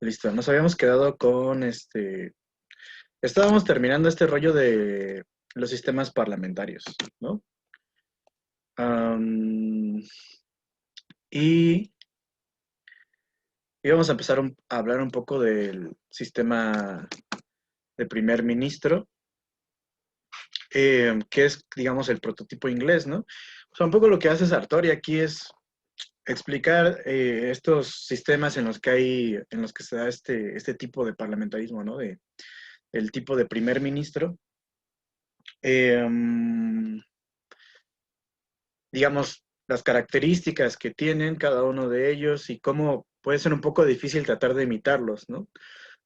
Listo, nos habíamos quedado con estábamos terminando este rollo de los sistemas parlamentarios, ¿no? Am, y íbamos a empezar a hablar un poco del sistema de primer ministro, que es, digamos, el prototipo inglés, ¿no? O sea, un poco lo que hace Sartori aquí es explicar estos sistemas en los que en los que se da este tipo de parlamentarismo, ¿no? El tipo de primer ministro. Eh, digamos, las características que tienen cada uno de ellos y cómo puede ser un poco difícil tratar de imitarlos, ¿no?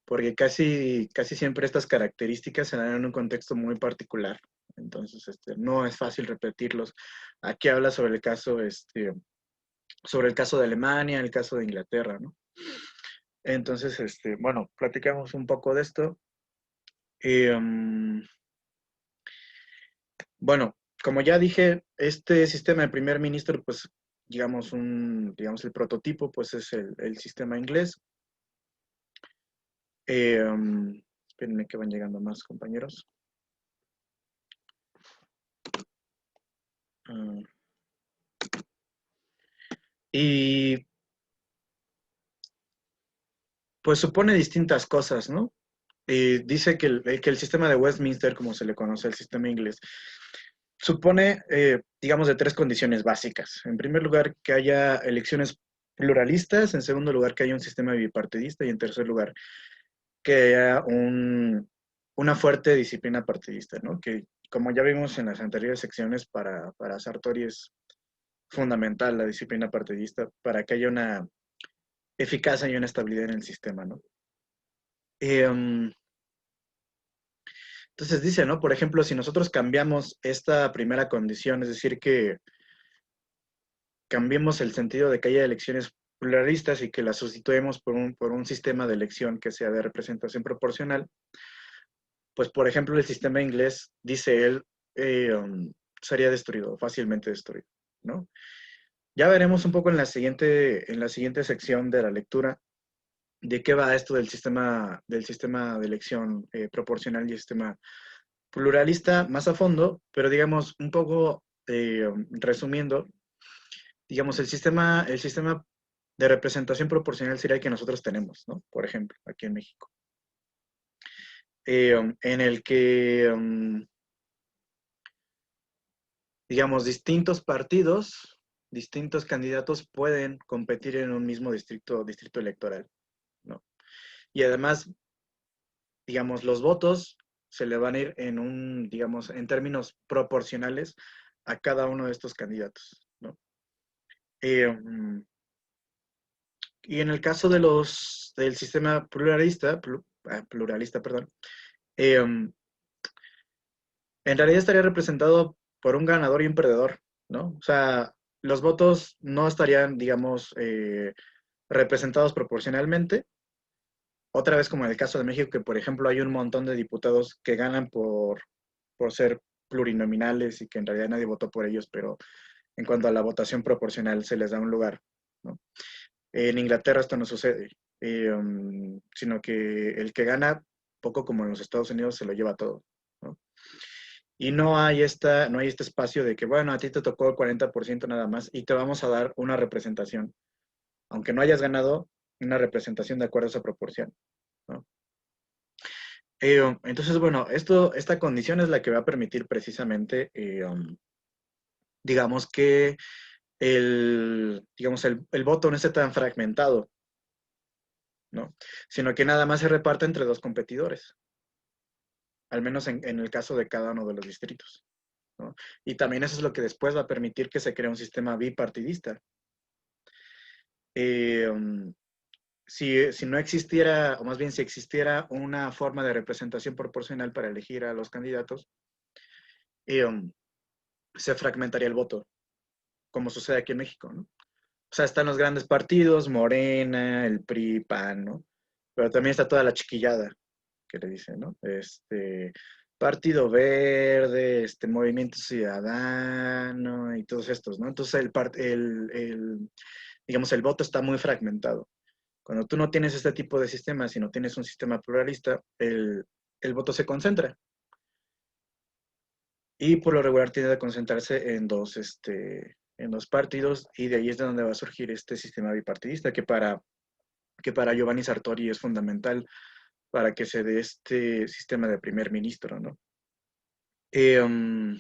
Porque casi siempre estas características se dan en un contexto muy particular. Entonces, no es fácil repetirlos. Aquí habla sobre el caso de Alemania, el caso de Inglaterra, ¿no? Entonces, bueno, platicamos un poco de esto. Y, bueno, como ya dije, este sistema de primer ministro, pues, digamos, el prototipo, pues es el sistema inglés. Espérenme que van llegando más compañeros. Ah, y pues supone distintas cosas, ¿no? Dice que el sistema de Westminster, como se le conoce al sistema inglés, supone, digamos, de tres condiciones básicas. En primer lugar, que haya elecciones pluralistas. En segundo lugar, que haya un sistema bipartidista. Y en tercer lugar, que haya una fuerte disciplina partidista, ¿no? Que, como ya vimos en las anteriores secciones, para Sartori es fundamental la disciplina partidista para que haya una eficacia y una estabilidad en el sistema, ¿no? Um, entonces dice, ¿no? Por ejemplo, si nosotros cambiamos esta primera condición, es decir, que cambiemos el sentido de que haya elecciones pluralistas y que las sustituyamos por un sistema de elección que sea de representación proporcional, pues, por ejemplo, el sistema inglés, dice él, sería destruido, fácilmente destruido, ¿no? Ya veremos un poco en la siguiente sección de la lectura de qué va esto del sistema de elección proporcional y el sistema pluralista más a fondo, pero digamos un poco resumiendo, digamos el sistema de representación proporcional sería el que nosotros tenemos, ¿no? Por ejemplo, aquí en México, en el que digamos distintos partidos, distintos candidatos pueden competir en un mismo distrito electoral, ¿no? Y además, digamos, los votos se le van a ir digamos, en términos proporcionales a cada uno de estos candidatos, ¿no? Eh, y en el caso del sistema pluralista, perdón, eh, en realidad estaría representado por un ganador y un perdedor, ¿no? O sea, los votos no estarían, digamos, representados proporcionalmente. Otra vez como en el caso de México, que por ejemplo hay un montón de diputados que ganan por ser plurinominales y que en realidad nadie votó por ellos, pero en cuanto a la votación proporcional se les da un lugar, ¿no? En Inglaterra esto no sucede, sino que el que gana, poco como en los Estados Unidos, se lo lleva todo, ¿no? Y no hay este espacio de que, bueno, a ti te tocó el 40% nada más y te vamos a dar una representación, aunque no hayas ganado, una representación de acuerdo a esa proporción, ¿no? Entonces, bueno, esta condición es la que va a permitir precisamente, digamos que el voto no esté tan fragmentado, ¿no? Sino que nada más se reparte entre dos competidores, al menos en el caso de cada uno de los distritos, ¿no? Y también eso es lo que después va a permitir que se cree un sistema bipartidista. Eh, si no existiera, o más bien si existiera una forma de representación proporcional para elegir a los candidatos, eh, se fragmentaría el voto, como sucede aquí en México, ¿no? O sea, están los grandes partidos, Morena, el PRI, PAN, ¿no? Pero también está toda la chiquillada, que le dicen, ¿no? Partido Verde, Movimiento Ciudadano y todos estos, ¿no? Entonces digamos, el voto está muy fragmentado. Cuando tú no tienes este tipo de sistema, si no tienes un sistema pluralista, el voto se concentra. Y por lo regular tiende a concentrarse en dos partidos, y de ahí es de donde va a surgir este sistema bipartidista, que para Giovanni Sartori es fundamental para que se dé este sistema de primer ministro, ¿no? Eh, um,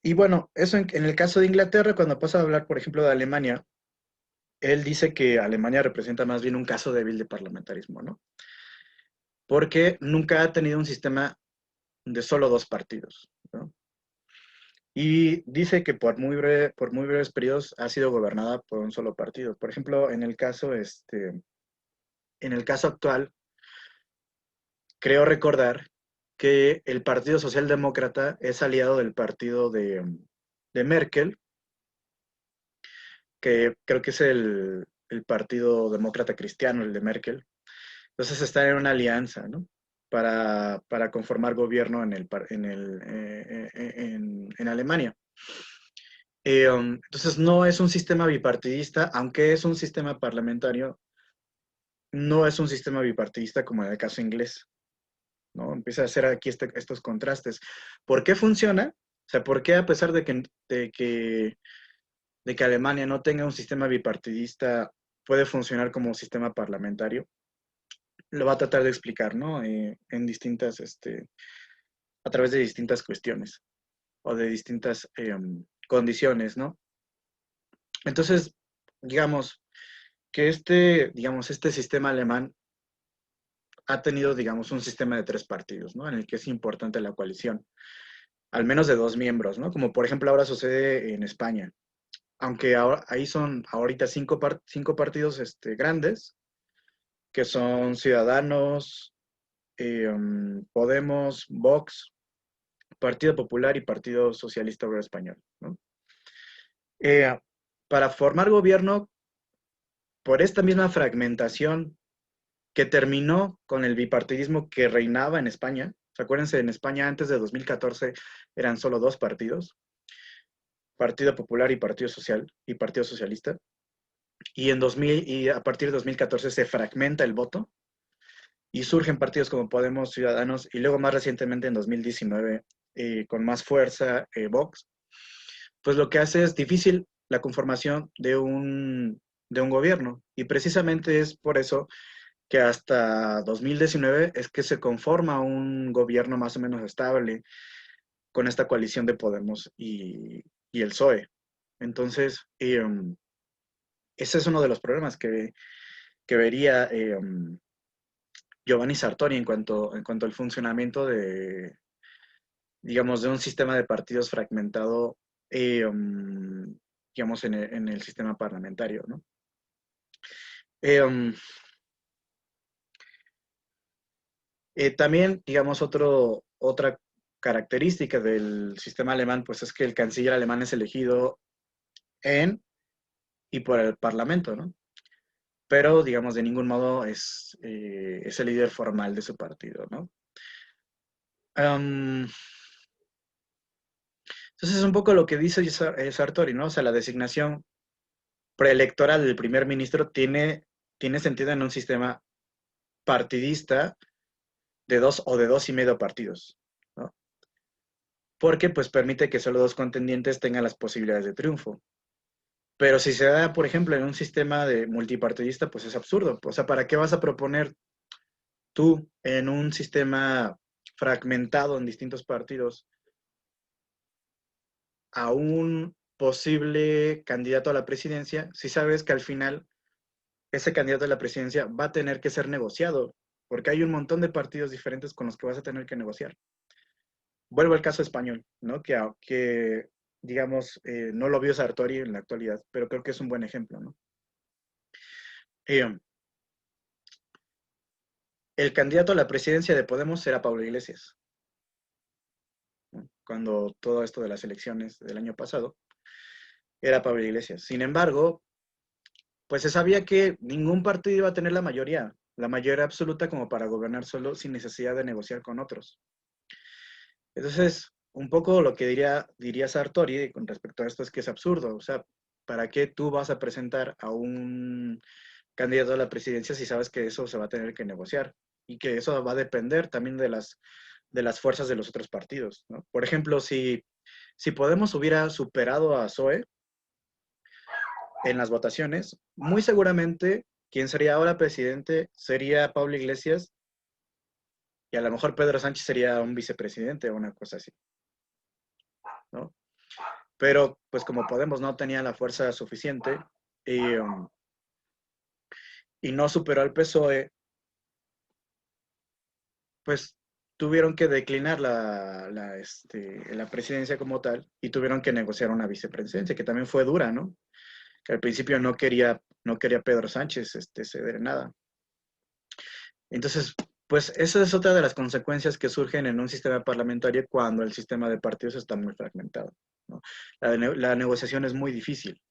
y bueno, eso en el caso de Inglaterra, cuando pasa a hablar, por ejemplo, de Alemania, él dice que Alemania representa más bien un caso débil de parlamentarismo, ¿no? Porque nunca ha tenido un sistema de solo dos partidos, ¿no? Y dice que por muy breves periodos ha sido gobernada por un solo partido. Por ejemplo, en el caso actual, creo recordar que el Partido Socialdemócrata es aliado del partido de Merkel, que creo que es el Partido Demócrata Cristiano, el de Merkel. Entonces están en una alianza, ¿no? Para conformar gobierno en Alemania. Entonces no es un sistema bipartidista, aunque es un sistema parlamentario, no es un sistema bipartidista como en el caso inglés, ¿no? Empieza a hacer aquí estos contrastes. ¿Por qué funciona? O sea, ¿por qué a pesar de que Alemania no tenga un sistema bipartidista, puede funcionar como sistema parlamentario? Lo va a tratar de explicar, ¿no? En a través de distintas cuestiones o de distintas condiciones, ¿no? Entonces, digamos que este sistema alemán ha tenido, digamos, un sistema de tres partidos, ¿no? En el que es importante la coalición, al menos de dos miembros, ¿no? Como por ejemplo ahora sucede en España, aunque ahora, ahí son ahorita cinco partidos grandes, que son Ciudadanos, Podemos, Vox, Partido Popular y Partido Socialista Obrero Español, ¿no? Eh, para formar gobierno, por esta misma fragmentación que terminó con el bipartidismo que reinaba en España. Acuérdense, en España antes de 2014 eran solo dos partidos, Partido Popular y Partido Social y Partido Socialista. Y a partir de 2014 se fragmenta el voto y surgen partidos como Podemos, Ciudadanos y luego más recientemente en 2019 con más fuerza Vox. Pues lo que hace es difícil la conformación de un gobierno, y precisamente es por eso que hasta 2019 es que se conforma un gobierno más o menos estable con esta coalición de Podemos y el PSOE. Entonces, ese es uno de los problemas que vería Giovanni Sartori en cuanto al funcionamiento digamos, de un sistema de partidos fragmentado, digamos, en el sistema parlamentario, ¿no? Eh, También, digamos, otra característica del sistema alemán, pues es que el canciller alemán es elegido en y por el Parlamento, ¿no? Pero, digamos, de ningún modo es el líder formal de su partido, ¿no? Um, entonces es un poco lo que dice Sartori, ¿no? O sea, la designación preelectoral del primer ministro tiene sentido en un sistema partidista de dos y medio partidos, ¿no? Porque pues permite que solo dos contendientes tengan las posibilidades de triunfo. Pero si se da, por ejemplo, en un sistema de multipartidista, pues es absurdo. O sea, ¿para qué vas a proponer tú en un sistema fragmentado en distintos partidos a un posible candidato a la presidencia si sabes que al final ese candidato a la presidencia va a tener que ser negociado? Porque hay un montón de partidos diferentes con los que vas a tener que negociar. Vuelvo al caso español, ¿no? Que digamos, no lo vio Sartori en la actualidad, pero creo que es un buen ejemplo, ¿no? Eh, el candidato a la presidencia de Podemos era Pablo Iglesias, ¿no? Cuando todo esto de las elecciones del año pasado, era Pablo Iglesias. Sin embargo, pues se sabía que ningún partido iba a tener la mayoría absoluta como para gobernar solo sin necesidad de negociar con otros. Entonces, un poco lo que diría Sartori con respecto a esto es que es absurdo. O sea, ¿para qué tú vas a presentar a un candidato a la presidencia si sabes que eso se va a tener que negociar? Y que eso va a depender también de las fuerzas de los otros partidos, ¿no? Por ejemplo, si Podemos hubiera superado a PSOE en las votaciones, muy seguramente quien sería ahora presidente sería Pablo Iglesias y a lo mejor Pedro Sánchez sería un vicepresidente o una cosa así, ¿no? Pero pues como Podemos no tenía la fuerza suficiente y, y no superó al PSOE, pues tuvieron que declinar la presidencia como tal y tuvieron que negociar una vicepresidencia, que también fue dura, ¿no? Que al principio no quería Pedro Sánchez ceder nada. Entonces, pues esa es otra de las consecuencias que surgen en un sistema parlamentario cuando el sistema de partidos está muy fragmentado, ¿no? La negociación es muy difícil,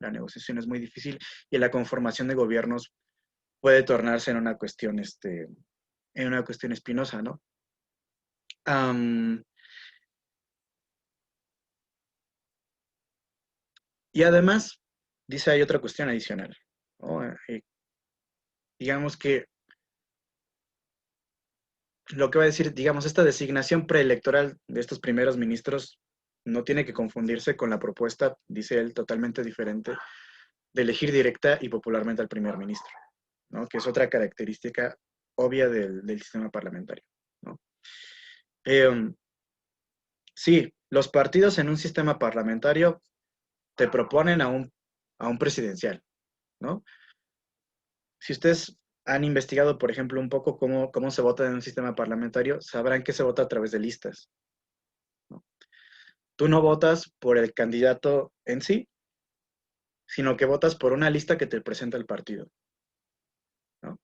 la negociación es muy difícil y la conformación de gobiernos puede tornarse en una cuestión espinosa, ¿no? Am, y además, dice, hay otra cuestión adicional, ¿no? Digamos que lo que va a decir, digamos, esta designación preelectoral de estos primeros ministros no tiene que confundirse con la propuesta, dice él, totalmente diferente, de elegir directa y popularmente al primer ministro, ¿no? Que es otra característica obvia del sistema parlamentario, ¿no? Eh, sí, los partidos en un sistema parlamentario te proponen a un presidencial, ¿no? Si ustedes han investigado, por ejemplo, un poco cómo se vota en un sistema parlamentario, sabrán que se vota a través de listas, ¿no? Tú no votas por el candidato en sí, sino que votas por una lista que te presenta el partido, ¿no?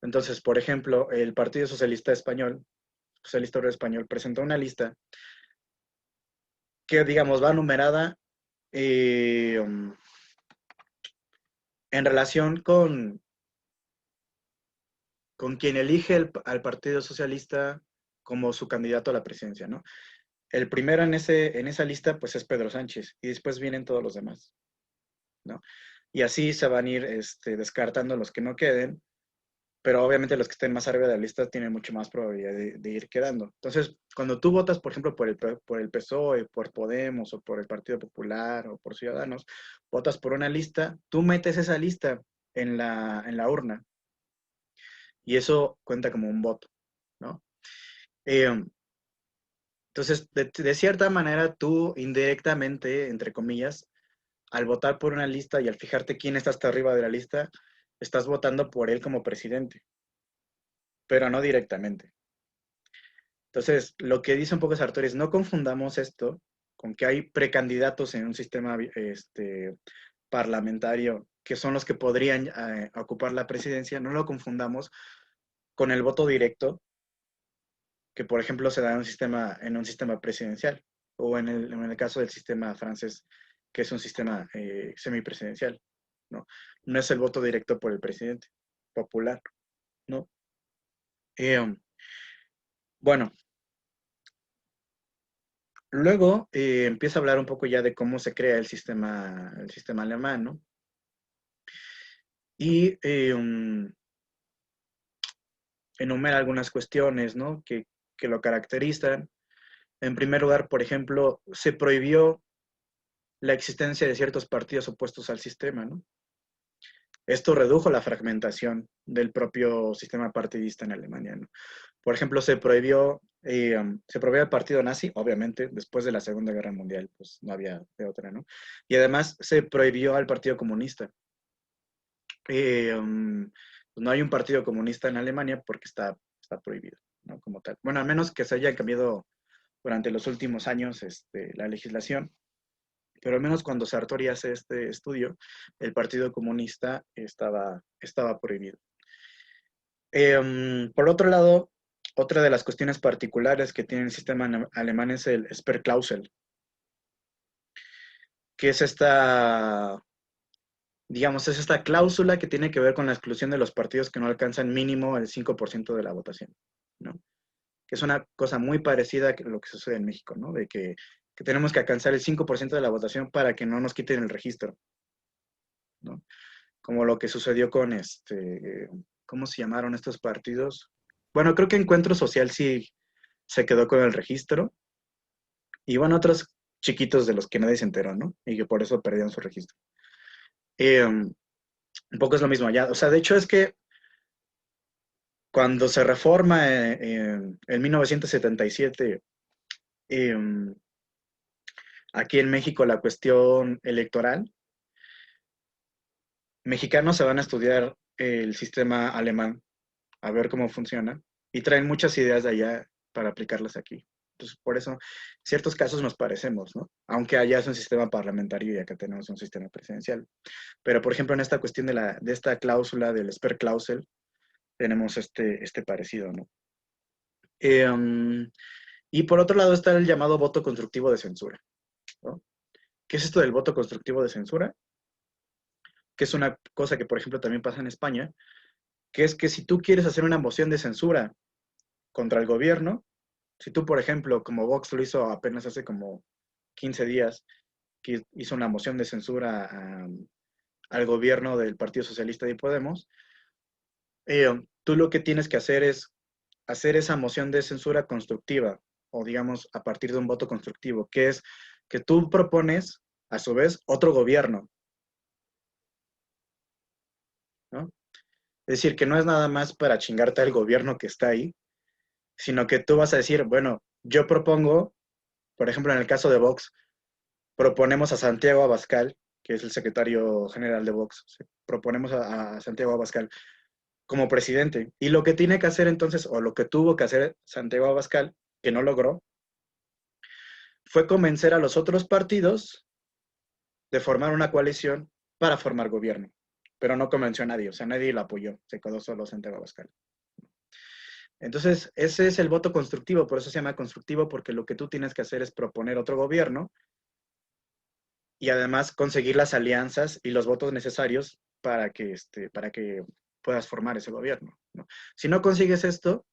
Entonces, por ejemplo, el Partido Socialista Obrero Español, presentó una lista que, digamos, va numerada um, en relación con quien elige al Partido Socialista como su candidato a la presidencia, ¿no? El primero en esa lista, pues es Pedro Sánchez, y después vienen todos los demás, ¿no? Y así se van a ir descartando los que no queden, pero obviamente los que estén más arriba de la lista tienen mucho más probabilidad de ir quedando. Entonces, cuando tú votas, por ejemplo, por el PSOE, por Podemos, o por el Partido Popular, o por Ciudadanos, votas por una lista, tú metes esa lista en la urna, y eso cuenta como un voto, ¿no? Eh, entonces, de cierta manera, tú indirectamente, entre comillas, al votar por una lista y al fijarte quién está hasta arriba de la lista, estás votando por él como presidente, pero no directamente. Entonces, lo que dice un poco Sartori es no confundamos esto con que hay precandidatos en un sistema parlamentario que son los que podrían ocupar la presidencia, no lo confundamos con el voto directo que, por ejemplo, se da en un sistema presidencial o en el caso del sistema francés, que es un sistema semipresidencial, ¿no? No es el voto directo por el presidente popular, ¿no? Eh, bueno, luego empieza a hablar un poco ya de cómo se crea el sistema alemán, ¿no? Y enumera algunas cuestiones, ¿no? Que lo caracterizan. En primer lugar, por ejemplo, se prohibió la existencia de ciertos partidos opuestos al sistema, ¿no? Esto redujo la fragmentación del propio sistema partidista en Alemania, ¿no? Por ejemplo, se prohibió el partido nazi, obviamente, después de la Segunda Guerra Mundial, pues no había de otra, ¿no? Y además se prohibió al Partido Comunista. Pues no hay un partido comunista en Alemania porque está prohibido, ¿no? Como tal. Bueno, al menos que se haya cambiado durante los últimos años la legislación, pero al menos cuando Sartori hace este estudio, el Partido Comunista estaba prohibido. Por otro lado, otra de las cuestiones particulares que tiene el sistema alemán es el Sperrklausel, que digamos, es esta cláusula que tiene que ver con la exclusión de los partidos que no alcanzan mínimo el 5% de la votación, ¿no? que es una cosa muy parecida a lo que sucede en México, ¿no? De que tenemos que alcanzar el 5% de la votación para que no nos quiten el registro, ¿no? Como lo que sucedió con ¿cómo se llamaron estos partidos? Bueno, creo que Encuentro Social sí se quedó con el registro, y bueno, otros chiquitos de los que nadie se enteró, ¿no? Y que por eso perdieron su registro. Un poco es lo mismo allá. O sea, de hecho es que cuando se reforma en 1977, eh, aquí en México la cuestión electoral, mexicanos se van a estudiar el sistema alemán, a ver cómo funciona, y traen muchas ideas de allá para aplicarlas aquí. Entonces, por eso, en ciertos casos nos parecemos, ¿no? Aunque allá es un sistema parlamentario y acá tenemos un sistema presidencial. Pero, por ejemplo, en esta cuestión de esta cláusula del Sperrklausel, tenemos este parecido, ¿no? Y por otro lado está el llamado voto constructivo de censura, ¿no? ¿Qué es esto del voto constructivo de censura? Que es una cosa que, por ejemplo, también pasa en España, que es que si tú quieres hacer una moción de censura contra el gobierno, si tú, por ejemplo, como Vox lo hizo apenas hace como 15 días, que hizo una moción de censura al gobierno del Partido Socialista y Podemos, tú lo que tienes que hacer es hacer esa moción de censura constructiva, o digamos, a partir de un voto constructivo, que es que tú propones, a su vez, otro gobierno, ¿no? Es decir, que no es nada más para chingarte al gobierno que está ahí, sino que tú vas a decir, bueno, yo propongo, por ejemplo, en el caso de Vox, proponemos a Santiago Abascal, que es el secretario general de Vox, proponemos a Santiago Abascal como presidente. Y lo que tiene que hacer entonces, o lo que tuvo que hacer Santiago Abascal, que no logró, fue convencer a los otros partidos de formar una coalición para formar gobierno. Pero no convenció a nadie, o sea, nadie lo apoyó, se quedó solo Santiago Abascal. Entonces, ese es el voto constructivo, por eso se llama constructivo, porque lo que tú tienes que hacer es proponer otro gobierno y además conseguir las alianzas y los votos necesarios para que puedas formar ese gobierno, ¿no? Si no consigues esto,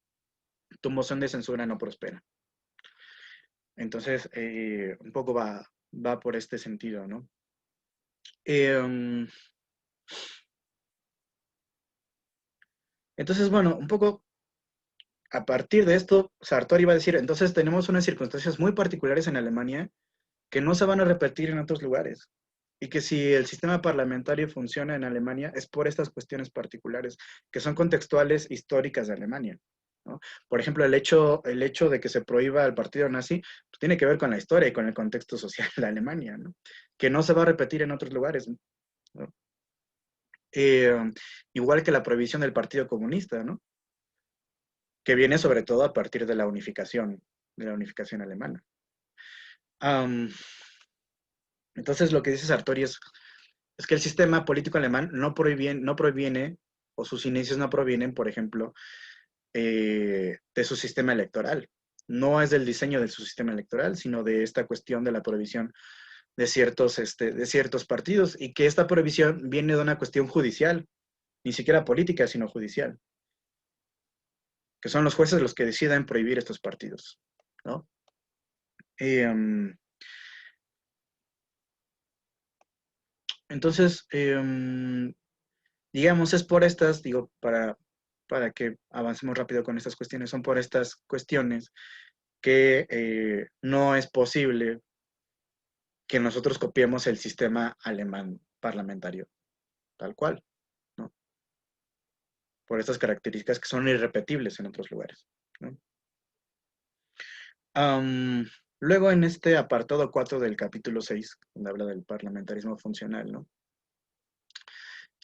tu moción de censura no prospera. Entonces, un poco va por este sentido, ¿no? Entonces, bueno, un poco a partir de esto, Sartori iba a decir, entonces tenemos unas circunstancias muy particulares en Alemania que no se van a repetir en otros lugares. Y que si el sistema parlamentario funciona en Alemania es por estas cuestiones particulares, que son contextuales históricas de Alemania, ¿no? Por ejemplo, el hecho de que se prohíba el partido nazi pues, tiene que ver con la historia y con el contexto social de Alemania, ¿no? Que no se va a repetir en otros lugares, ¿no? Eh, Igual que la prohibición del Partido Comunista, ¿no? Que viene sobre todo a partir de la unificación alemana. Um, entonces, lo que dice Sartori es que el sistema político alemán no proviene, o sus inicios no provienen, por ejemplo, de su sistema electoral. No es del diseño de su sistema electoral, sino de esta cuestión de la prohibición de ciertos partidos, y que esta prohibición viene de una cuestión judicial, ni siquiera política, sino judicial, que son los jueces los que deciden prohibir estos partidos, ¿no? Entonces, digamos, es por estas, digo, para que avancemos rápido con estas cuestiones, son por estas cuestiones que no es posible que nosotros copiemos el sistema alemán parlamentario, tal cual, ¿no? Por estas características que son irrepetibles en otros lugares, ¿no? Luego en este apartado 4 del capítulo 6, donde habla del parlamentarismo funcional, ¿no?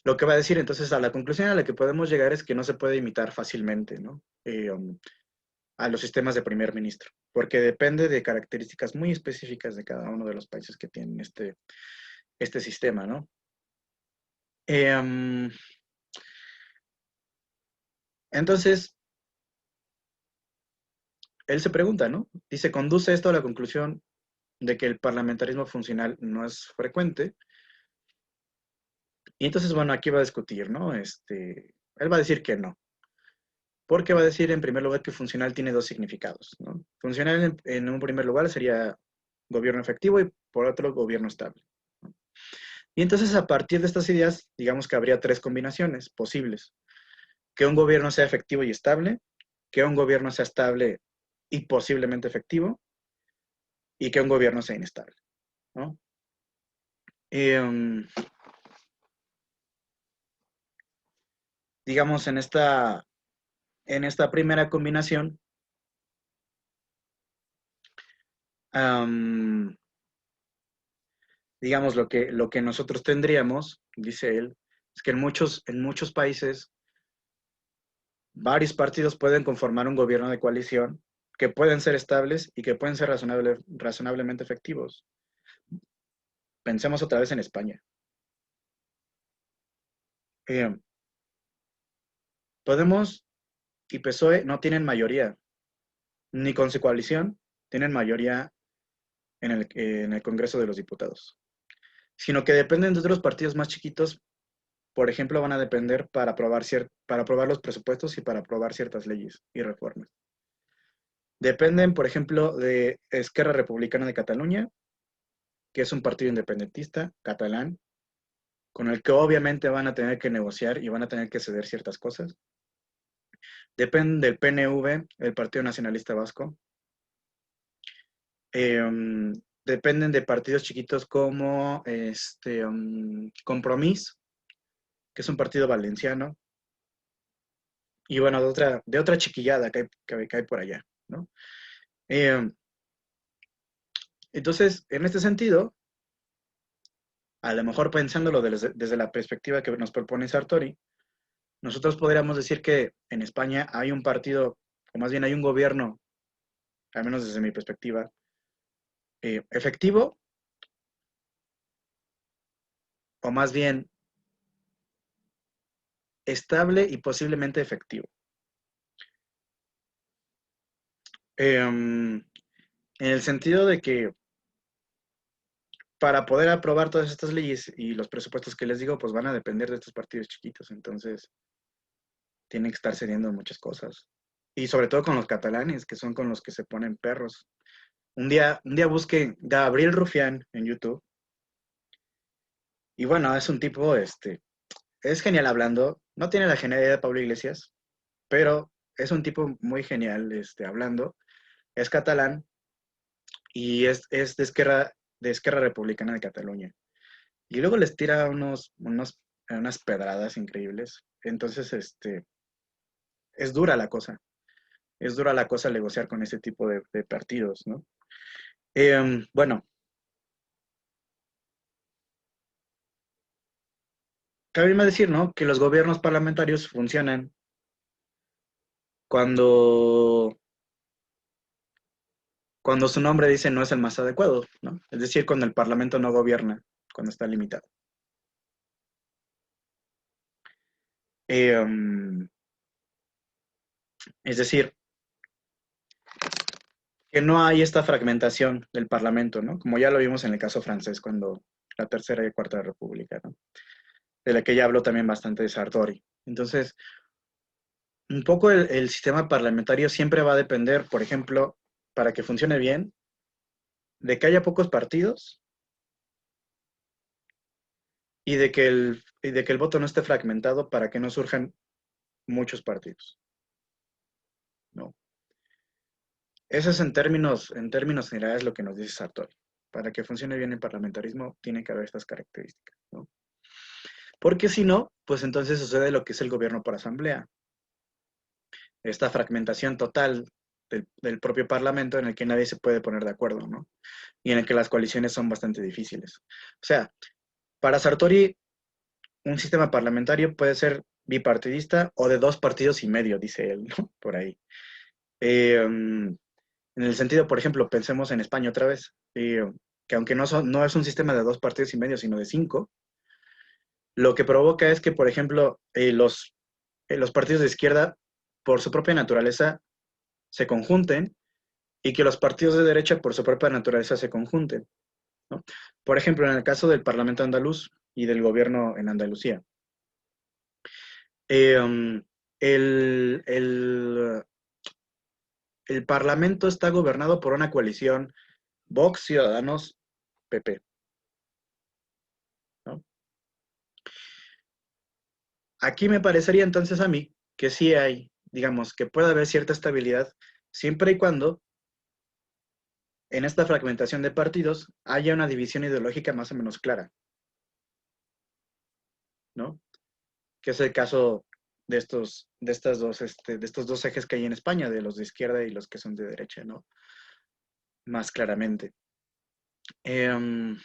Lo que va a decir entonces a la conclusión a la que podemos llegar es que no se puede imitar fácilmente, ¿no? A los sistemas de primer ministro, porque depende de características muy específicas de cada uno de los países que tienen este sistema, ¿no? Entonces, él se pregunta, ¿no? Dice, ¿conduce esto a la conclusión de que el parlamentarismo funcional no es frecuente? Y entonces, bueno, aquí va a discutir, ¿no? Él va a decir que no. porque va a decir en primer lugar que funcional tiene dos significados, ¿no? Funcional en un primer lugar sería gobierno efectivo y por otro gobierno estable, ¿no? Y entonces a partir de estas ideas, digamos que habría tres combinaciones posibles. Que un gobierno sea efectivo y estable, que un gobierno sea estable y posiblemente efectivo, y que un gobierno sea inestable, ¿no? Um, digamos, en esta primera combinación, um, digamos, lo que nosotros tendríamos, dice él, es que en muchos países varios partidos pueden conformar un gobierno de coalición que pueden ser estables y que pueden ser razonablemente efectivos. Pensemos otra vez en España. Eh, Podemos y PSOE no tienen mayoría, ni con su coalición tienen mayoría en el Congreso de los Diputados, sino que dependen de otros partidos más chiquitos. Por ejemplo, van a depender para aprobar los presupuestos y para aprobar ciertas leyes y reformas. Dependen, por ejemplo, de Esquerra Republicana de Cataluña, que es un partido independentista catalán, con el que obviamente van a tener que negociar y van a tener que ceder ciertas cosas. Dependen del PNV, el Partido Nacionalista Vasco. Dependen de partidos chiquitos como Compromís, que es un partido valenciano, y bueno, de otra chiquillada que hay por allá, ¿no? Eh, entonces, en este sentido, a lo mejor pensándolo desde la perspectiva que nos propone Sartori, nosotros podríamos decir que en España hay un partido, o más bien hay un gobierno, al menos desde mi perspectiva, efectivo, o más bien estable y posiblemente efectivo. En el sentido de que para poder aprobar todas estas leyes y los presupuestos que les digo, pues van a depender de estos partidos chiquitos. Entonces, tienen que estar cediendo muchas cosas. Y sobre todo con los catalanes, que son con los que se ponen perros. Un día busquen Gabriel Rufián en YouTube. Y bueno, es un tipo, es genial hablando. No tiene la genialidad de Pablo Iglesias, pero es un tipo muy genial, hablando. Es catalán y es de Esquerra Republicana de Cataluña. Y luego les tira unas pedradas increíbles. Entonces, es dura la cosa. Es dura la cosa negociar con ese tipo de partidos, ¿no? Bueno, cabe más decir, ¿no? Que los gobiernos parlamentarios funcionan cuando, cuando su nombre dice no es el más adecuado, ¿no? Es decir, cuando el parlamento no gobierna, cuando está limitado. Eh, es decir, que no hay esta fragmentación del parlamento, ¿no? Como ya lo vimos en el caso francés, cuando la Tercera y Cuarta República, ¿no? De la que ya habló también bastante de Sartori. Entonces, un poco el sistema parlamentario siempre va a depender, por ejemplo, para que funcione bien, de que haya pocos partidos y de que el voto no esté fragmentado para que no surjan muchos partidos, ¿no? Eso es en términos generales lo que nos dice Sartori. Para que funcione bien el parlamentarismo tiene que haber estas características, ¿no? Porque si no, pues entonces sucede lo que es el gobierno por asamblea. Esta fragmentación total del propio parlamento en el que nadie se puede poner de acuerdo, ¿no? Y en el que las coaliciones son bastante difíciles. O sea, para Sartori, un sistema parlamentario puede ser bipartidista o de dos partidos y medio, dice él, ¿no? Por ahí. En el sentido, por ejemplo, pensemos en España otra vez, que aunque no es un sistema de dos partidos y medio, sino de cinco, lo que provoca es que, por ejemplo, los partidos de izquierda, por su propia naturaleza, se conjunten y que los partidos de derecha, por su propia naturaleza, se conjunten, ¿no? Por ejemplo, en el caso del Parlamento andaluz y del gobierno en Andalucía. el, el Parlamento está gobernado por una coalición Vox, Ciudadanos, PP, ¿no? Aquí me parecería entonces a mí que sí hay, digamos, que puede haber cierta estabilidad siempre y cuando en esta fragmentación de partidos haya una división ideológica más o menos clara, ¿no? Que es el caso de estos dos ejes que hay en España, de los de izquierda y los que son de derecha, ¿no? Más claramente. Entonces,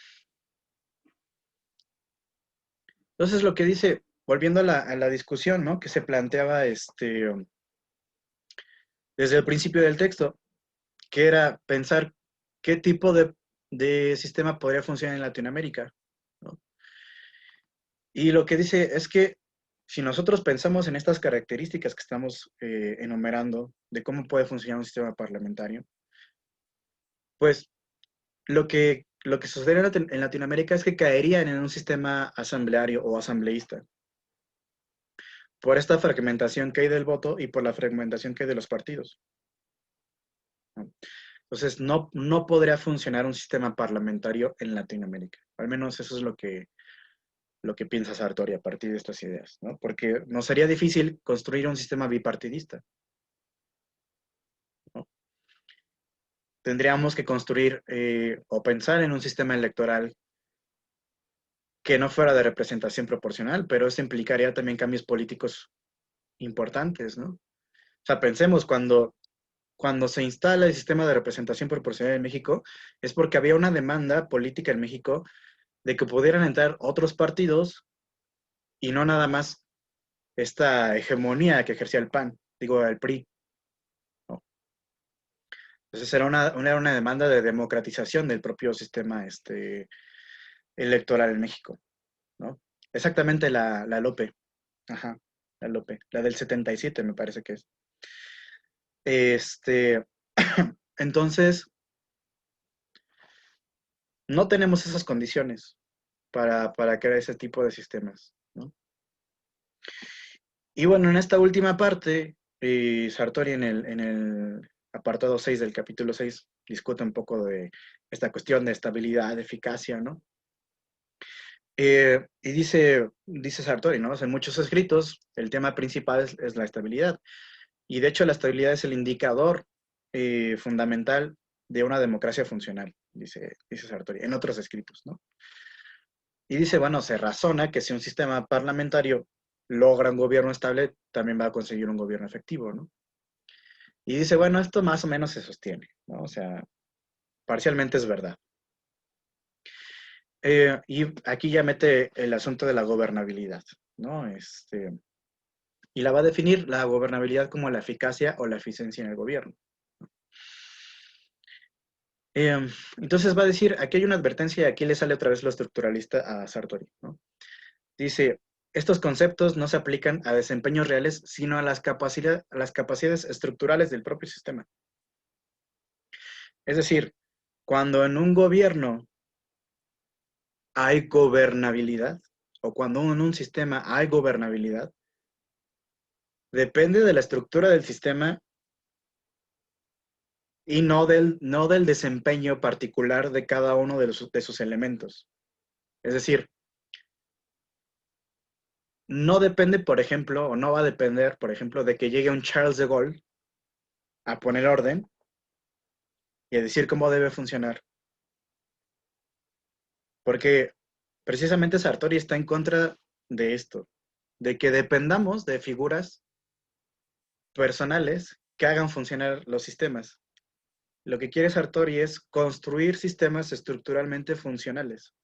lo que dice, volviendo a la discusión, ¿no? Que se planteaba desde el principio del texto, que era pensar qué tipo de sistema podría funcionar en Latinoamérica, ¿no? Y lo que dice es que si nosotros pensamos en estas características que estamos enumerando de cómo puede funcionar un sistema parlamentario, pues lo que sucede en Latinoamérica es que caerían en un sistema asambleario o asambleísta, por esta fragmentación que hay del voto y por la fragmentación que hay de los partidos, ¿no? Entonces, no podría funcionar un sistema parlamentario en Latinoamérica. Al menos eso es lo que piensa Sartori a partir de estas ideas, ¿no? Porque nos sería difícil construir un sistema bipartidista, ¿no? Tendríamos que construir o pensar en un sistema electoral que no fuera de representación proporcional, pero eso implicaría también cambios políticos importantes, ¿no? O sea, pensemos, cuando se instala el sistema de representación proporcional en México, es porque había una demanda política en México de que pudieran entrar otros partidos y no nada más esta hegemonía que ejercía el PAN, digo, el PRI, ¿no? Entonces era una demanda de democratización del propio sistema electoral en México, ¿no? Exactamente la Lope, ajá, la Lope, la del 77 me parece que es. Este, entonces, no tenemos esas condiciones para crear ese tipo de sistemas, ¿no? Y bueno, en esta última parte, Sartori en el apartado 6 del capítulo 6 discute un poco de esta cuestión de estabilidad, de eficacia, ¿no? Y dice Sartori, ¿no? O sea, en muchos escritos el tema principal es la estabilidad. Y de hecho la estabilidad es el indicador fundamental de una democracia funcional, dice Sartori, en otros escritos, ¿no? Y dice, bueno, se razona que si un sistema parlamentario logra un gobierno estable, también va a conseguir un gobierno efectivo, ¿no? Y dice, bueno, esto más o menos se sostiene, ¿no? O sea, parcialmente es verdad. Y aquí ya mete el asunto de la gobernabilidad, ¿no? Y la va a definir la gobernabilidad como la eficacia o la eficiencia en el gobierno. Entonces va a decir, aquí hay una advertencia y aquí le sale otra vez lo estructuralista a Sartori, ¿no? Dice, estos conceptos no se aplican a desempeños reales, sino a a las capacidades estructurales del propio sistema. Es decir, cuando en un gobierno hay gobernabilidad, o cuando en un sistema hay gobernabilidad, depende de la estructura del sistema y no del desempeño particular de cada uno de sus elementos. Es decir, no depende, por ejemplo, o no va a depender, por ejemplo, de que llegue un Charles de Gaulle a poner orden y a decir cómo debe funcionar. Porque precisamente Sartori está en contra de esto, de que dependamos de figuras personales que hagan funcionar los sistemas. Lo que quiere Sartori es construir sistemas estructuralmente funcionales,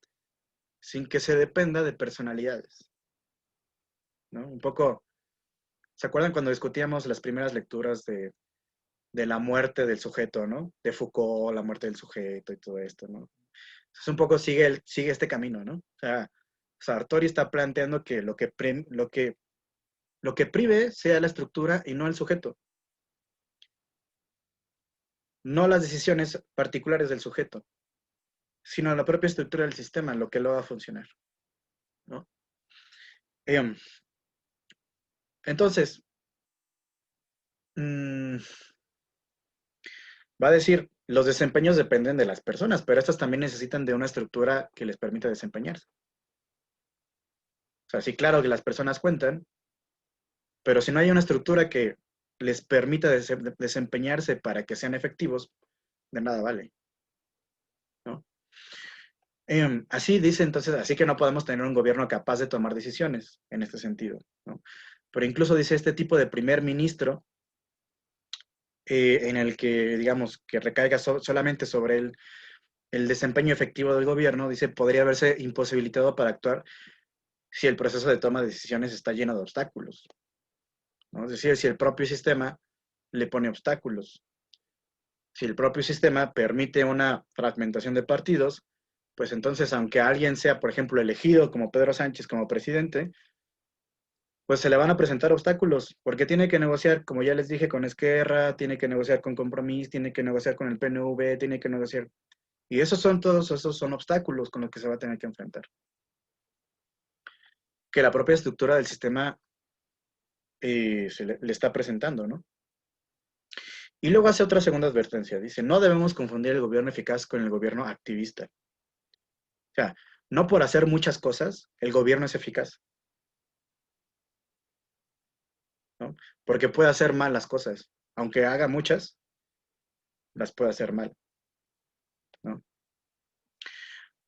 sin que se dependa de personalidades, ¿no? Un poco, ¿se acuerdan cuando discutíamos las primeras lecturas de la muerte del sujeto, ¿no? De Foucault, la muerte del sujeto y todo esto, ¿no? Entonces un poco sigue este camino, ¿no? O sea, Sartori está planteando que lo que prive sea la estructura y no el sujeto, no las decisiones particulares del sujeto, sino la propia estructura del sistema, lo que lo va a funcionar, ¿no? Entonces, mm, va a decir, los desempeños dependen de las personas, pero estas también necesitan de una estructura que les permita desempeñarse. O sea, sí, claro que las personas cuentan, pero si no hay una estructura que les permita desempeñarse para que sean efectivos, de nada vale, ¿no? Así dice entonces, así que no podemos tener un gobierno capaz de tomar decisiones en este sentido, ¿no? Pero incluso dice este tipo de primer ministro, en el que, digamos, que recaiga solamente sobre el desempeño efectivo del gobierno, dice, podría verse imposibilitado para actuar si el proceso de toma de decisiones está lleno de obstáculos, ¿no? Es decir, si el propio sistema le pone obstáculos, si el propio sistema permite una fragmentación de partidos, pues entonces, aunque alguien sea, por ejemplo, elegido como Pedro Sánchez como presidente, pues se le van a presentar obstáculos, porque tiene que negociar, como ya les dije, con Esquerra, tiene que negociar con Compromís, tiene que negociar con el PNV, tiene que negociar. Y todos esos son obstáculos con los que se va a tener que enfrentar. Que la propia estructura del sistema le está presentando, ¿no? Y luego hace otra segunda advertencia. Dice, no debemos confundir el gobierno eficaz con el gobierno activista. O sea, no por hacer muchas cosas, el gobierno es eficaz, ¿no? Porque puede hacer mal las cosas. Aunque haga muchas, las puede hacer mal, ¿no?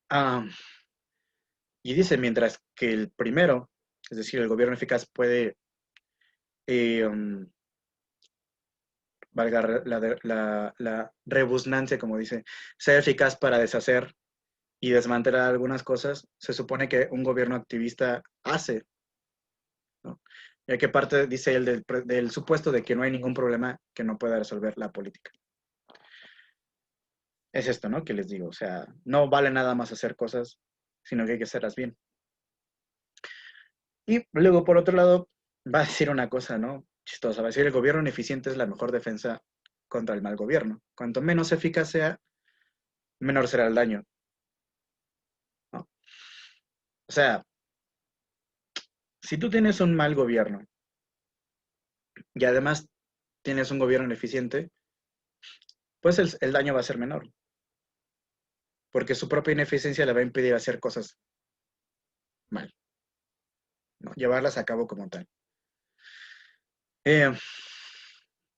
Ah, y dice, mientras que el primero, es decir, el gobierno eficaz puede, um, valga la rebusnancia, como dice, ser eficaz para deshacer y desmantelar algunas cosas, se supone que un gobierno activista hace, ¿no? Ya que parte, dice él, del supuesto de que no hay ningún problema que no pueda resolver la política. Es esto, ¿no? Que les digo, o sea, no vale nada más hacer cosas, sino que hay que hacerlas bien. Y luego, por otro lado, va a decir una cosa, ¿no? Chistosa, va a decir, el gobierno ineficiente es la mejor defensa contra el mal gobierno. Cuanto menos eficaz sea, menor será el daño, ¿no? O sea, si tú tienes un mal gobierno y además tienes un gobierno ineficiente, pues el daño va a ser menor, porque su propia ineficiencia le va a impedir hacer cosas mal, ¿no? Llevarlas a cabo como tal. Eh,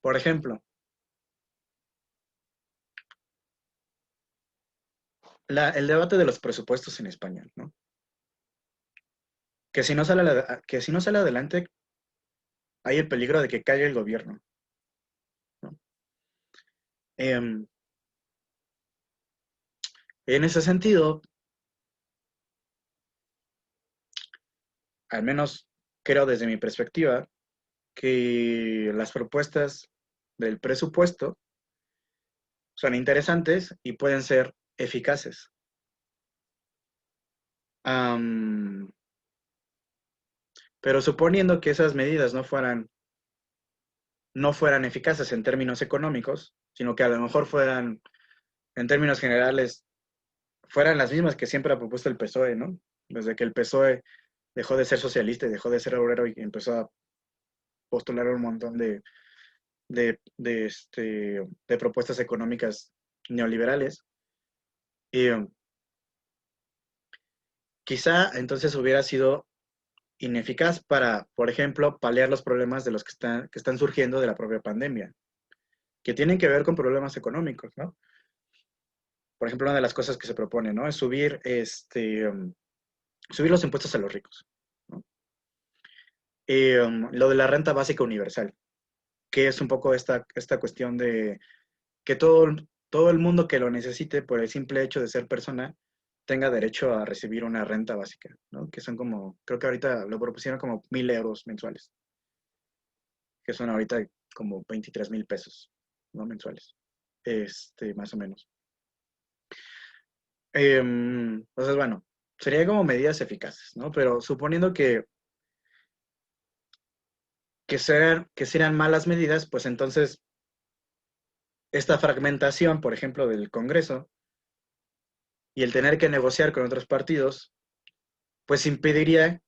por ejemplo, el debate de los presupuestos en España, ¿no? Que si no sale adelante, hay el peligro de que caiga el gobierno, ¿no? Eh, en ese sentido, al menos creo desde mi perspectiva, que las propuestas del presupuesto son interesantes y pueden ser eficaces. Am, pero suponiendo que esas medidas no fueran eficaces en términos económicos, sino que a lo mejor fueran, en términos generales, fueran las mismas que siempre ha propuesto el PSOE, ¿no? Desde que el PSOE dejó de ser socialista y dejó de ser obrero y empezó a postular un montón de propuestas económicas neoliberales. Y quizá entonces hubiera sido ineficaz para, por ejemplo, paliar los problemas de los que están surgiendo de la propia pandemia, que tienen que ver con problemas económicos, ¿no? Por ejemplo, una de las cosas que se propone, ¿no? Es subir los impuestos a los ricos, ¿no? Lo de la renta básica universal, que es un poco esta cuestión de que todo el mundo que lo necesite por el simple hecho de ser persona tenga derecho a recibir una renta básica, ¿no? Que son como, creo que ahorita lo propusieron como 1,000 euros mensuales, que son ahorita como 23,000 pesos, ¿no? Mensuales, más o menos. Entonces, bueno, sería como medidas eficaces, ¿no? Pero suponiendo que serán malas medidas, pues entonces esta fragmentación, por ejemplo, del Congreso y el tener que negociar con otros partidos, pues impediría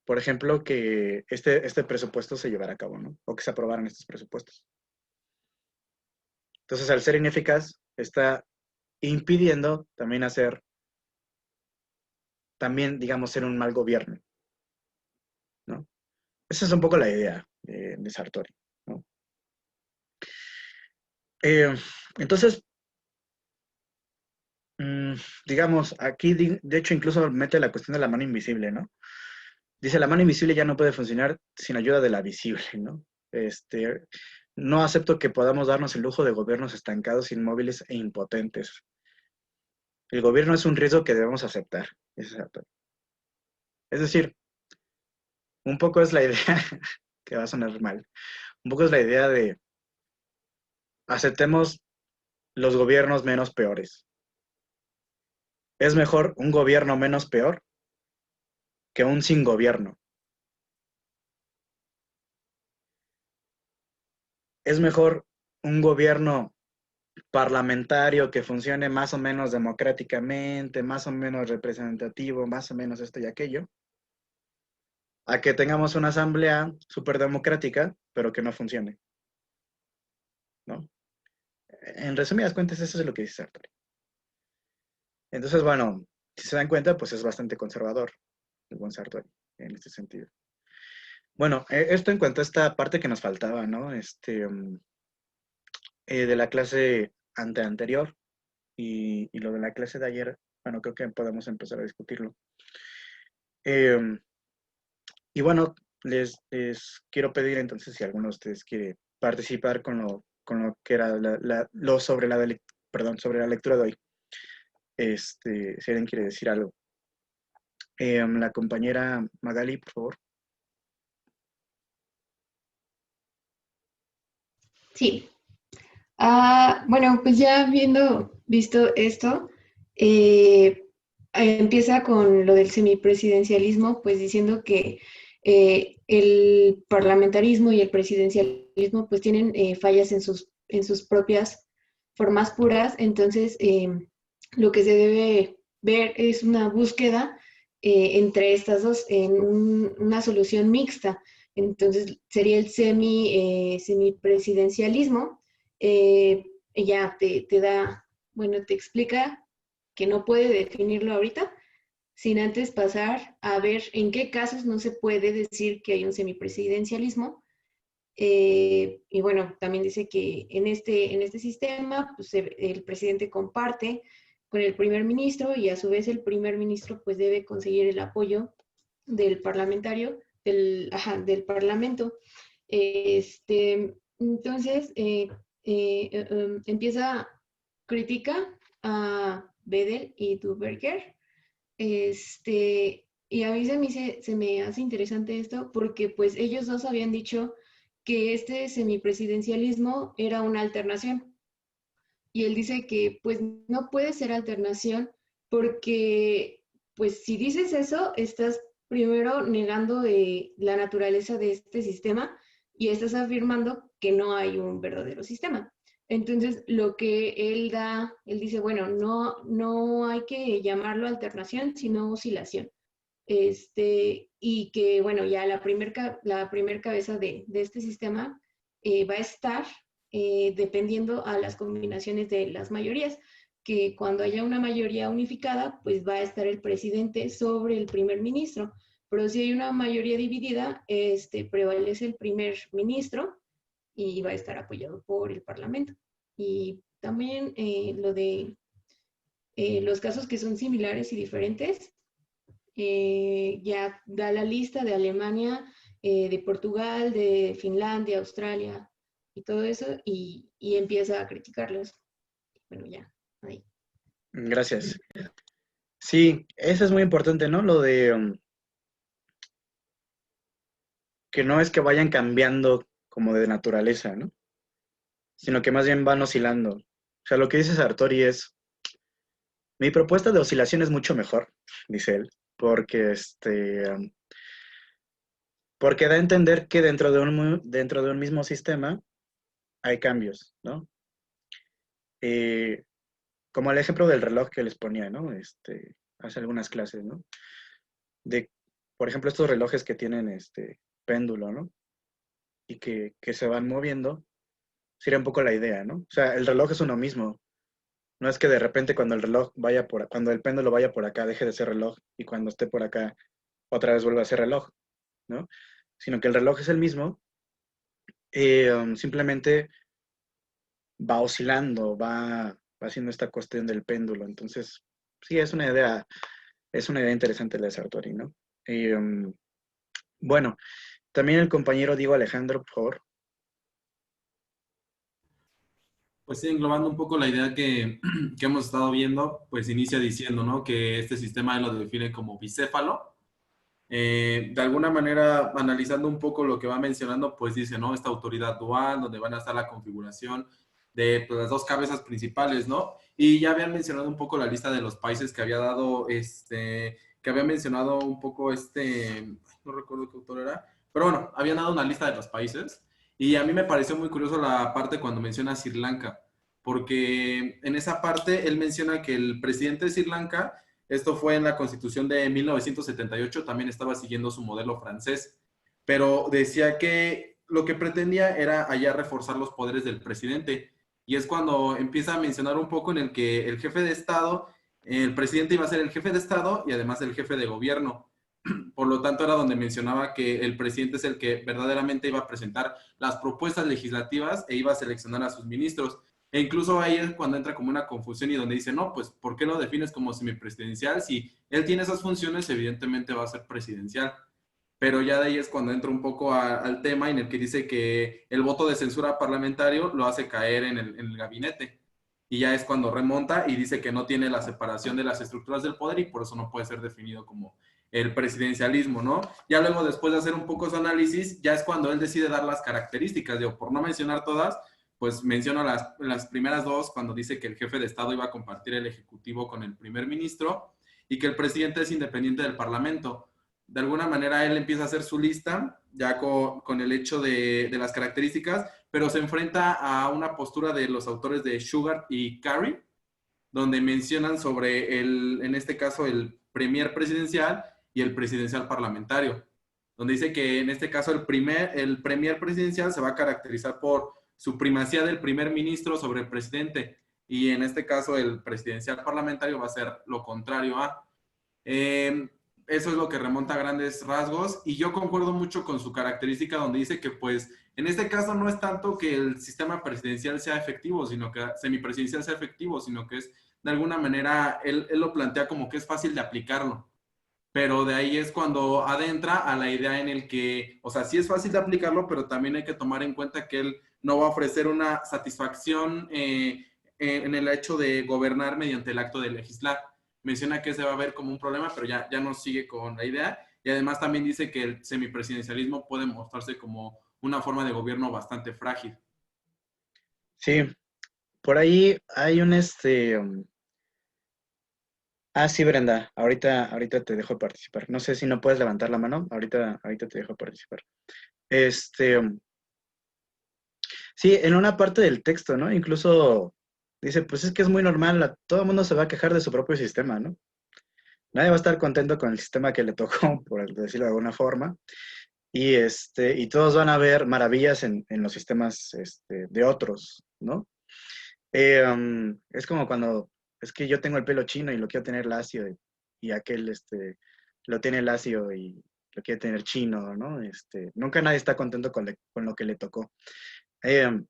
por ejemplo, que este presupuesto se llevara a cabo, ¿no? O que se aprobaran estos presupuestos. Entonces, al ser ineficaz, está impidiendo también también, digamos, ser un mal gobierno, ¿no? Esa es un poco la idea de Sartori, ¿no? Eh, entonces, mm, digamos, aquí de hecho incluso mete la cuestión de la mano invisible, ¿no? Dice, la mano invisible ya no puede funcionar sin ayuda de la visible, ¿no? Este, no acepto que podamos darnos el lujo de gobiernos estancados, inmóviles e impotentes. El gobierno es un riesgo que debemos aceptar. Es decir, un poco es la idea, que va a sonar mal, un poco es la idea de aceptemos los gobiernos menos peores. Es mejor un gobierno menos peor que un sin gobierno. Es mejor un gobierno parlamentario que funcione más o menos democráticamente, más o menos representativo, más o menos esto y aquello, a que tengamos una asamblea súper democrática, pero que no funcione, ¿no? En resumidas cuentas, eso es lo que dice Sartori. Entonces, bueno, si se dan cuenta, pues es bastante conservador el buen Sartori en este sentido. Bueno, esto en cuanto a esta parte que nos faltaba, ¿no? De la clase anterior y lo de la clase de ayer, bueno, creo que podemos empezar a discutirlo. Eh, y bueno, les quiero pedir entonces si alguno de ustedes quiere participar con lo que era lo sobre perdón, sobre la lectura de hoy. Si alguien quiere decir algo. La compañera Magali, por favor. Sí. Bueno, pues ya visto esto, empieza con lo del semipresidencialismo, pues diciendo que el parlamentarismo y el presidencialismo pues tienen fallas en sus propias formas puras, entonces lo que se debe ver es una búsqueda entre estas dos en una solución mixta. Entonces sería el semipresidencialismo. Ella te da, bueno, te explica que no puede definirlo ahorita sin antes pasar a ver en qué casos no se puede decir que hay un semipresidencialismo. Y bueno, también dice que en este sistema pues, el presidente comparte con el primer ministro y a su vez el primer ministro pues debe conseguir el apoyo del parlamentario, del parlamento. Entonces, empieza, critica a Bedel y Duberger. Y a mí se me hace interesante esto porque pues ellos dos habían dicho que este semipresidencialismo era una alternación. Y él dice que pues no puede ser alternación porque pues si dices eso, estás primero negando la naturaleza de este sistema y estás afirmando que no hay un verdadero sistema. Entonces, lo que él dice, bueno, no hay que llamarlo alternación, sino oscilación. Y que, bueno, ya la primer cabeza de este sistema va a estar dependiendo a las combinaciones de las mayorías, que cuando haya una mayoría unificada, pues va a estar el presidente sobre el primer ministro, pero si hay una mayoría dividida, prevalece el primer ministro y va a estar apoyado por el parlamento. Y también lo de los casos que son similares y diferentes, ya da la lista de Alemania, de Portugal, de Finlandia, Australia y todo eso, y empieza a criticarlos. Bueno, ya, ahí. Gracias. Sí, eso es muy importante, ¿no? Lo de que no es que vayan cambiando como de naturaleza, ¿no? Sino que más bien van oscilando. O sea, lo que dice Sartori es, mi propuesta de oscilación es mucho mejor, dice él, porque porque da a entender que dentro de un mismo sistema hay cambios, ¿no? Eh, como el ejemplo del reloj que les ponía, ¿no? Hace algunas clases, ¿no? De por ejemplo, estos relojes que tienen péndulo, ¿no? Y que se van moviendo, sería un poco la idea, ¿no? O sea, el reloj es uno mismo. No es que de repente cuando el reloj vaya cuando el péndulo vaya por acá, deje de ser reloj, y cuando esté por acá, otra vez vuelva a ser reloj, ¿no? Sino que el reloj es el mismo, simplemente va oscilando, va haciendo esta cuestión del péndulo. Entonces, sí, es una idea interesante la de Sartori, ¿no? Y, bueno, también el compañero Diego Alejandro, por favor. Pues sí, englobando un poco la idea que hemos estado viendo, pues inicia diciendo, ¿no? Que este sistema él lo define como bicéfalo. De alguna manera, analizando un poco lo que va mencionando, pues dice, ¿no? Esta autoridad dual, donde van a estar la configuración de pues, las dos cabezas principales, ¿no? Y ya habían mencionado un poco la lista de los países que había dado, que había mencionado un poco no recuerdo qué autor era, pero bueno, habían dado una lista de los países y a mí me pareció muy curioso la parte cuando menciona Sri Lanka, porque en esa parte él menciona que el presidente de Sri Lanka, esto fue en la Constitución de 1978, también estaba siguiendo su modelo francés, pero decía que lo que pretendía era allá reforzar los poderes del presidente. Y es cuando empieza a mencionar un poco en el que el jefe de Estado, el presidente iba a ser el jefe de Estado y además el jefe de gobierno. Por lo tanto, era donde mencionaba que el presidente es el que verdaderamente iba a presentar las propuestas legislativas e iba a seleccionar a sus ministros. E incluso ahí es cuando entra como una confusión y donde dice, no, pues, ¿por qué lo defines como semipresidencial? Si él tiene esas funciones, evidentemente va a ser presidencial. Pero ya de ahí es cuando entra un poco al tema en el que dice que el voto de censura parlamentario lo hace caer en el gabinete. Y ya es cuando remonta y dice que no tiene la separación de las estructuras del poder y por eso no puede ser definido como el presidencialismo, ¿no? Ya luego, después de hacer un poco su análisis, ya es cuando él decide dar las características. Digo, por no mencionar todas, pues menciono las primeras dos, cuando dice que el jefe de Estado iba a compartir el Ejecutivo con el primer ministro y que el presidente es independiente del Parlamento. De alguna manera él empieza a hacer su lista ya con el hecho de las características, pero se enfrenta a una postura de los autores de Sugar y Carey, donde mencionan sobre en este caso, el premier presidencial y el presidencial parlamentario, donde dice que en este caso el premier presidencial se va a caracterizar por su primacía del primer ministro sobre el presidente, y en este caso el presidencial parlamentario va a ser lo contrario a. Eh, Eso es lo que remonta a grandes rasgos y yo concuerdo mucho con su característica donde dice que pues en este caso no es tanto que el sistema presidencial sea efectivo, sino que semipresidencial sea efectivo, sino que es de alguna manera, él lo plantea como que es fácil de aplicarlo, pero de ahí es cuando adentra a la idea en el que, o sea, sí es fácil de aplicarlo, pero también hay que tomar en cuenta que él no va a ofrecer una satisfacción en el hecho de gobernar mediante el acto de legislar. Menciona que se va a ver como un problema, pero ya no sigue con la idea. Y además también dice que el semipresidencialismo puede mostrarse como una forma de gobierno bastante frágil. Sí, por ahí hay sí, Brenda, ahorita te dejo participar. No sé si no puedes levantar la mano, ahorita te dejo participar. Sí, en una parte del texto, ¿no? Incluso dice, pues es que es muy normal, todo el mundo se va a quejar de su propio sistema, ¿no? Nadie va a estar contento con el sistema que le tocó, por decirlo de alguna forma, y todos van a ver maravillas en los sistemas de otros, ¿no? Es como cuando, es que yo tengo el pelo chino y lo quiero tener lacio, y aquel lo tiene lacio y lo quiere tener chino, ¿no? Nunca nadie está contento con lo que le tocó. Em,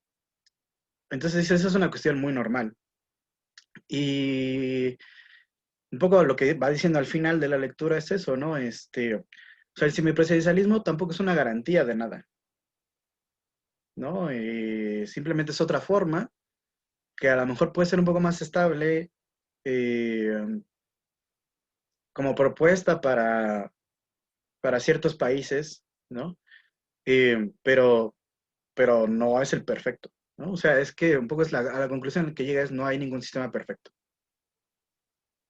entonces, eso es una cuestión muy normal. Y un poco lo que va diciendo al final de la lectura es eso, ¿no? O sea, el semipresidencialismo tampoco es una garantía de nada, ¿no? Simplemente es otra forma que a lo mejor puede ser un poco más estable eh, como propuesta para ciertos países, ¿no? Pero, pero no es el perfecto, ¿no? O sea, es que un poco a la conclusión que llega es no hay ningún sistema perfecto,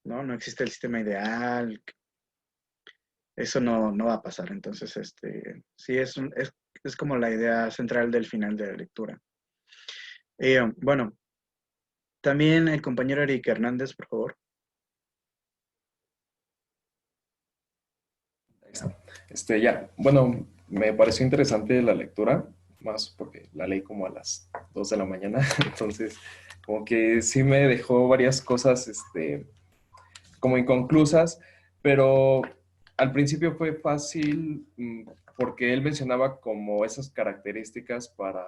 ¿no? No existe el sistema ideal, eso no va a pasar. Entonces, sí, es como la idea central del final de la lectura. Bueno, también el compañero Eric Hernández, por favor. Ya, bueno, me pareció interesante la lectura, más porque la leí como a las 2 de la mañana, entonces como que sí me dejó varias cosas, como inconclusas, pero al principio fue fácil porque él mencionaba como esas características para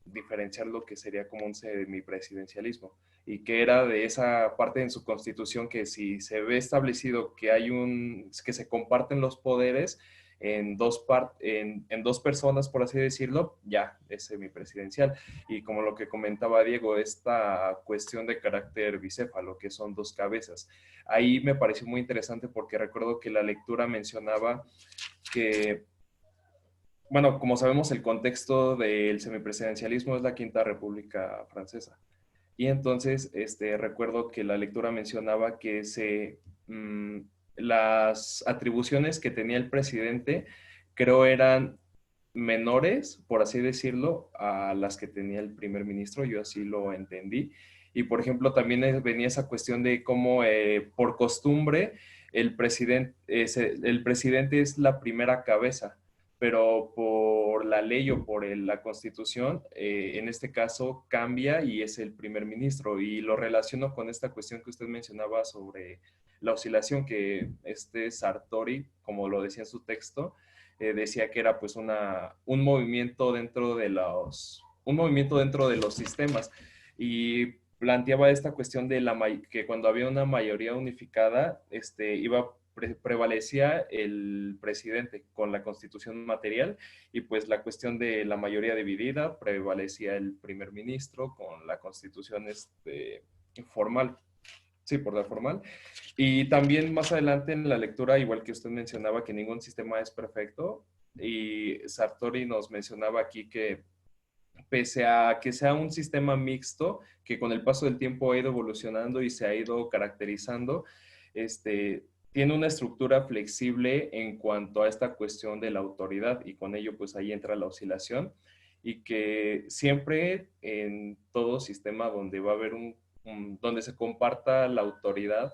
diferenciar lo que sería como un semipresidencialismo y que era de esa parte en su constitución que si se ve establecido que hay que se comparten los poderes en dos personas, por así decirlo, ya es semipresidencial. Y como lo que comentaba Diego, esta cuestión de carácter bicéfalo, que son dos cabezas. Ahí me pareció muy interesante porque recuerdo que la lectura mencionaba que, bueno, como sabemos, el contexto del semipresidencialismo es la Quinta República Francesa. Y entonces, recuerdo que la lectura mencionaba que las atribuciones que tenía el presidente, creo eran menores, por así decirlo, a las que tenía el primer ministro, yo así lo entendí. Y por ejemplo, también venía esa cuestión de cómo por costumbre el presidente es la primera cabeza, pero por la ley o por la constitución, en este caso cambia y es el primer ministro. Y lo relaciono con esta cuestión que usted mencionaba sobre la oscilación que Sartori, como lo decía en su texto, decía que era pues un movimiento un movimiento dentro de los sistemas y planteaba esta cuestión de que cuando había una mayoría unificada, prevalecía el presidente con la constitución material y pues la cuestión de la mayoría dividida prevalecía el primer ministro con la constitución formal. Sí, por la formal. Y también más adelante en la lectura, igual que usted mencionaba que ningún sistema es perfecto, y Sartori nos mencionaba aquí que pese a que sea un sistema mixto, que con el paso del tiempo ha ido evolucionando y se ha ido caracterizando, tiene una estructura flexible en cuanto a esta cuestión de la autoridad y con ello pues ahí entra la oscilación y que siempre en todo sistema donde va a haber donde se comparta la autoridad,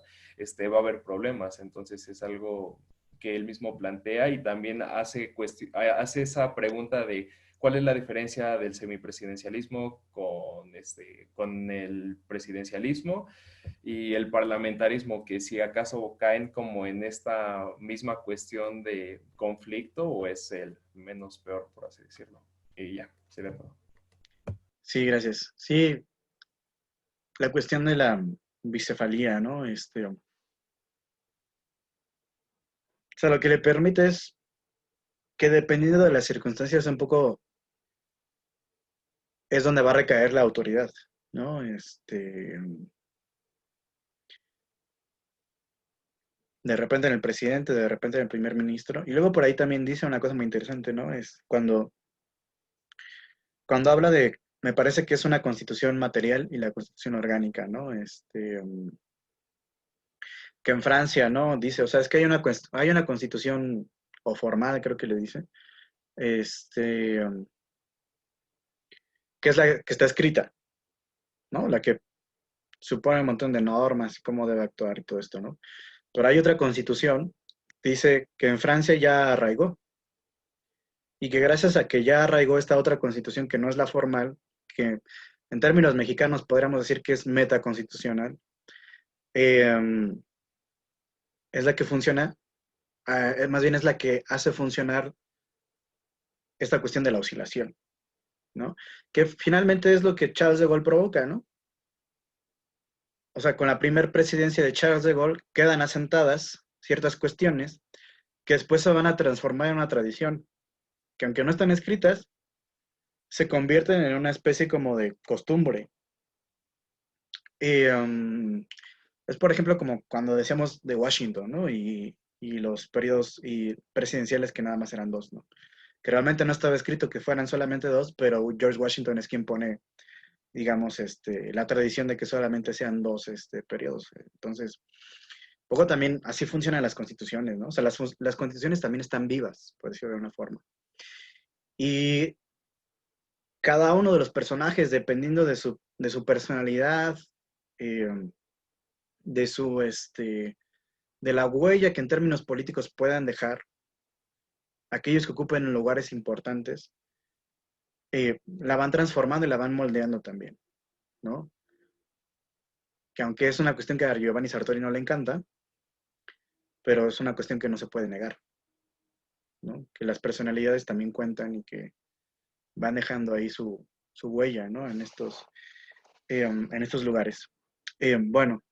va a haber problemas. Entonces es algo que él mismo plantea y también hace esa pregunta de cuál es la diferencia del semipresidencialismo con el presidencialismo y el parlamentarismo, que si acaso caen como en esta misma cuestión de conflicto o es el menos peor, por así decirlo. Y ya, sería todo. Sí, gracias. Sí, la cuestión de la bicefalía, ¿no? O sea, lo que le permite es que dependiendo de las circunstancias un poco es donde va a recaer la autoridad, ¿no? De repente en el presidente, de repente en el primer ministro. Y luego por ahí también dice una cosa muy interesante, ¿no? Es cuando habla de, me parece que es una constitución material y la constitución orgánica, ¿no? Que en Francia, ¿no? Dice, o sea, es que hay una constitución o formal, creo que le dice, que es la que está escrita, ¿no? La que supone un montón de normas, cómo debe actuar y todo esto, ¿no? Pero hay otra constitución, dice que en Francia ya arraigó, y que gracias a que ya arraigó esta otra constitución que no es la formal, que en términos mexicanos podríamos decir que es metaconstitucional, eh, es la que funciona, más bien es la que hace funcionar esta cuestión de la oscilación, ¿no? Que finalmente es lo que Charles de Gaulle provoca, ¿no? O sea, con la primer presidencia de Charles de Gaulle quedan asentadas ciertas cuestiones que después se van a transformar en una tradición, que aunque no están escritas, se convierten en una especie como de costumbre. Es, por ejemplo, como cuando decíamos de Washington, ¿no? Y los periodos presidenciales que nada más eran dos, ¿no? Que realmente no estaba escrito que fueran solamente dos, pero George Washington es quien pone, digamos, la tradición de que solamente sean dos periodos. Entonces, poco también así funcionan las constituciones, ¿no? O sea, las constituciones también están vivas, por decirlo de alguna forma. Y cada uno de los personajes, dependiendo de su personalidad, eh, de su, de la huella que en términos políticos puedan dejar, aquellos que ocupen lugares importantes, la van transformando y la van moldeando también, ¿no? Que aunque es una cuestión que a Giovanni Sartori no le encanta, pero es una cuestión que no se puede negar, ¿no? Que las personalidades también cuentan y que van dejando ahí su huella, ¿no? En estos lugares. Bueno,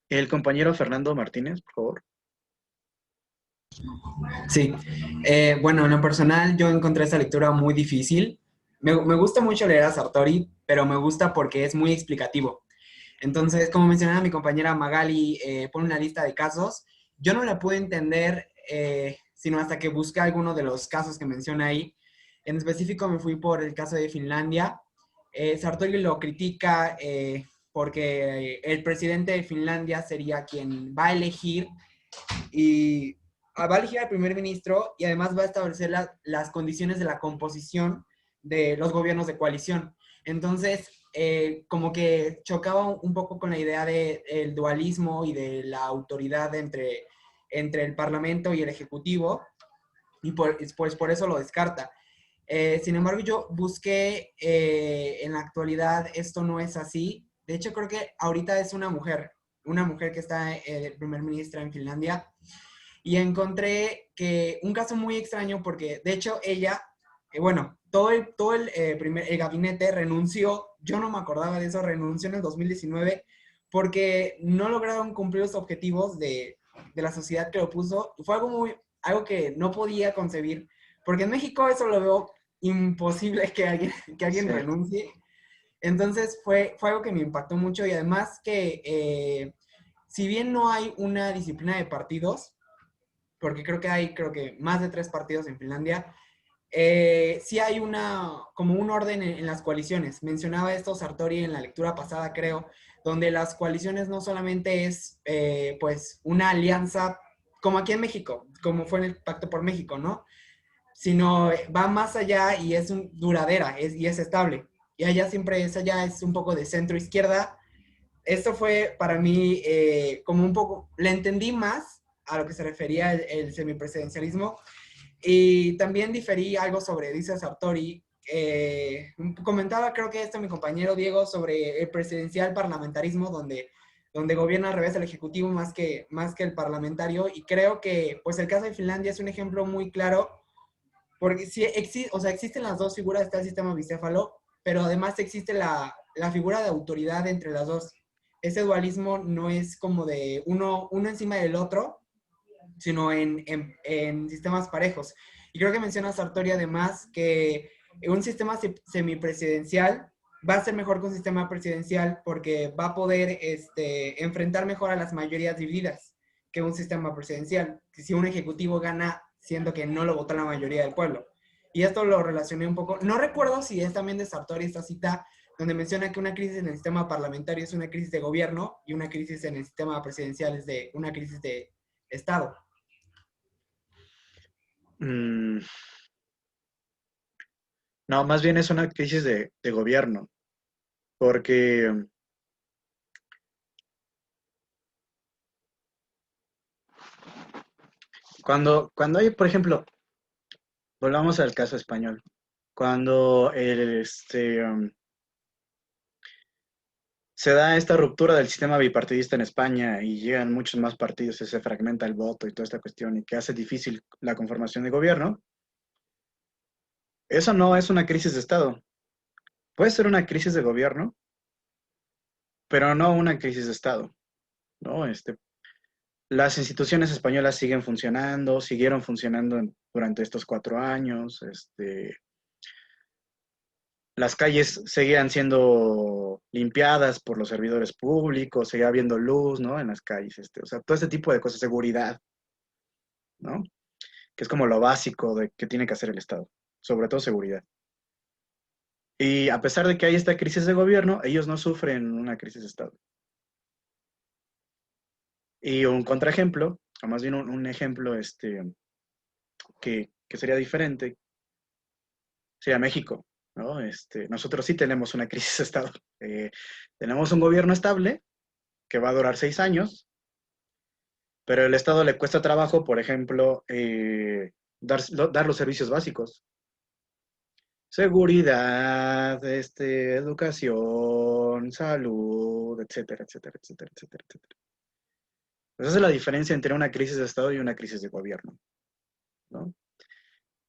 el compañero Fernando Martínez, por favor. Sí, bueno, en lo personal yo encontré esta lectura muy difícil. Me gusta mucho leer a Sartori, pero me gusta porque es muy explicativo. Entonces, como mencionaba mi compañera Magali, pone una lista de casos. Yo no la pude entender, sino hasta que busqué alguno de los casos que menciona ahí. En específico me fui por el caso de Finlandia. Sartori lo critica porque el presidente de Finlandia sería quien va a elegir y va a elegir al primer ministro y además va a establecer las condiciones de la composición de los gobiernos de coalición. Entonces, como que chocaba un poco con la idea del dualismo y de la autoridad entre el Parlamento y el Ejecutivo, y pues por eso lo descarta. Sin embargo, yo busqué, en la actualidad esto no es así. De hecho, creo que ahorita es una mujer que está primer ministra en Finlandia, y encontré que un caso muy extraño porque, de hecho, ella, bueno, el gabinete renunció, yo no me acordaba de eso, renunció en el 2019 porque no lograron cumplir los objetivos de la sociedad que lo puso. Fue algo que no podía concebir, porque en México eso lo veo imposible que alguien Sí. renuncie. Entonces fue algo que me impactó mucho, y además que si bien no hay una disciplina de partidos, porque creo que más de 3 partidos en Finlandia, sí hay como un orden en las coaliciones. Mencionaba esto Sartori en la lectura pasada, creo, donde las coaliciones no solamente es pues una alianza como aquí en México, como fue en el Pacto por México, ¿no? Sino va más allá y es duradera y es estable. Y allá es un poco de centro izquierda. Esto fue para mí como un poco, le entendí más a lo que se refería el semipresidencialismo, y también diferí algo sobre, dice Sartori, comentaba creo que mi compañero Diego sobre el presidencial parlamentarismo, donde gobierna al revés el ejecutivo más que el parlamentario, y creo que pues el caso de Finlandia es un ejemplo muy claro, porque sí existen las dos figuras, está el sistema bicéfalo, pero además existe la figura de autoridad entre las dos. Ese dualismo no es como de uno encima del otro, sino en sistemas parejos. Y creo que menciona Sartori además que un sistema semipresidencial va a ser mejor que un sistema presidencial porque va a poder enfrentar mejor a las mayorías divididas que un sistema presidencial. Si un ejecutivo gana siendo que no lo votó la mayoría del pueblo. Y esto lo relacioné un poco. No recuerdo si es también de Sartori esta cita, donde menciona que una crisis en el sistema parlamentario es una crisis de gobierno y una crisis en el sistema presidencial es una crisis de Estado. No, más bien es una crisis de gobierno, porque cuando hay, por ejemplo, volvamos al caso español, cuando se da esta ruptura del sistema bipartidista en España y llegan muchos más partidos y se fragmenta el voto y toda esta cuestión y que hace difícil la conformación de gobierno, eso no es una crisis de Estado. Puede ser una crisis de gobierno, pero no una crisis de Estado, ¿no? Las instituciones españolas siguen funcionando, siguieron funcionando durante estos 4 años, las calles seguían siendo limpiadas por los servidores públicos, seguía habiendo luz, ¿no? En las calles, o sea, todo este tipo de cosas, seguridad, ¿no? Que es como lo básico que tiene que hacer el Estado, sobre todo seguridad. Y a pesar de que hay esta crisis de gobierno, ellos no sufren una crisis de Estado. Y un contraejemplo, o más bien un ejemplo que sería diferente, sería México, ¿no? Nosotros sí tenemos una crisis de Estado. Tenemos un gobierno estable que va a durar 6 años, pero el Estado le cuesta trabajo, por ejemplo, dar los servicios básicos. Seguridad, educación, salud, etcétera, etcétera, etcétera, etcétera, etcétera. Esa es la diferencia entre una crisis de Estado y una crisis de gobierno, ¿no?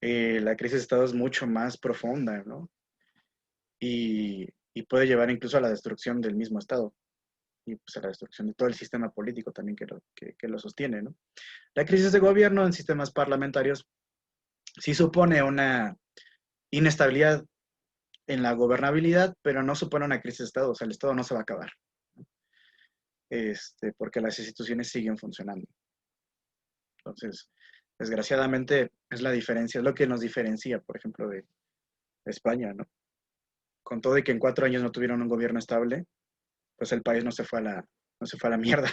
La crisis de Estado es mucho más profunda, ¿no? Y puede llevar incluso a la destrucción del mismo Estado y pues a la destrucción de todo el sistema político también que lo sostiene, ¿no? La crisis de gobierno en sistemas parlamentarios sí supone una inestabilidad en la gobernabilidad, pero no supone una crisis de Estado, o sea, el Estado no se va a acabar, ¿no? Porque las instituciones siguen funcionando. Entonces, desgraciadamente, es la diferencia, es lo que nos diferencia, por ejemplo, de España, ¿no? Con todo y que en 4 años no tuvieron un gobierno estable, pues el país no se fue a la mierda.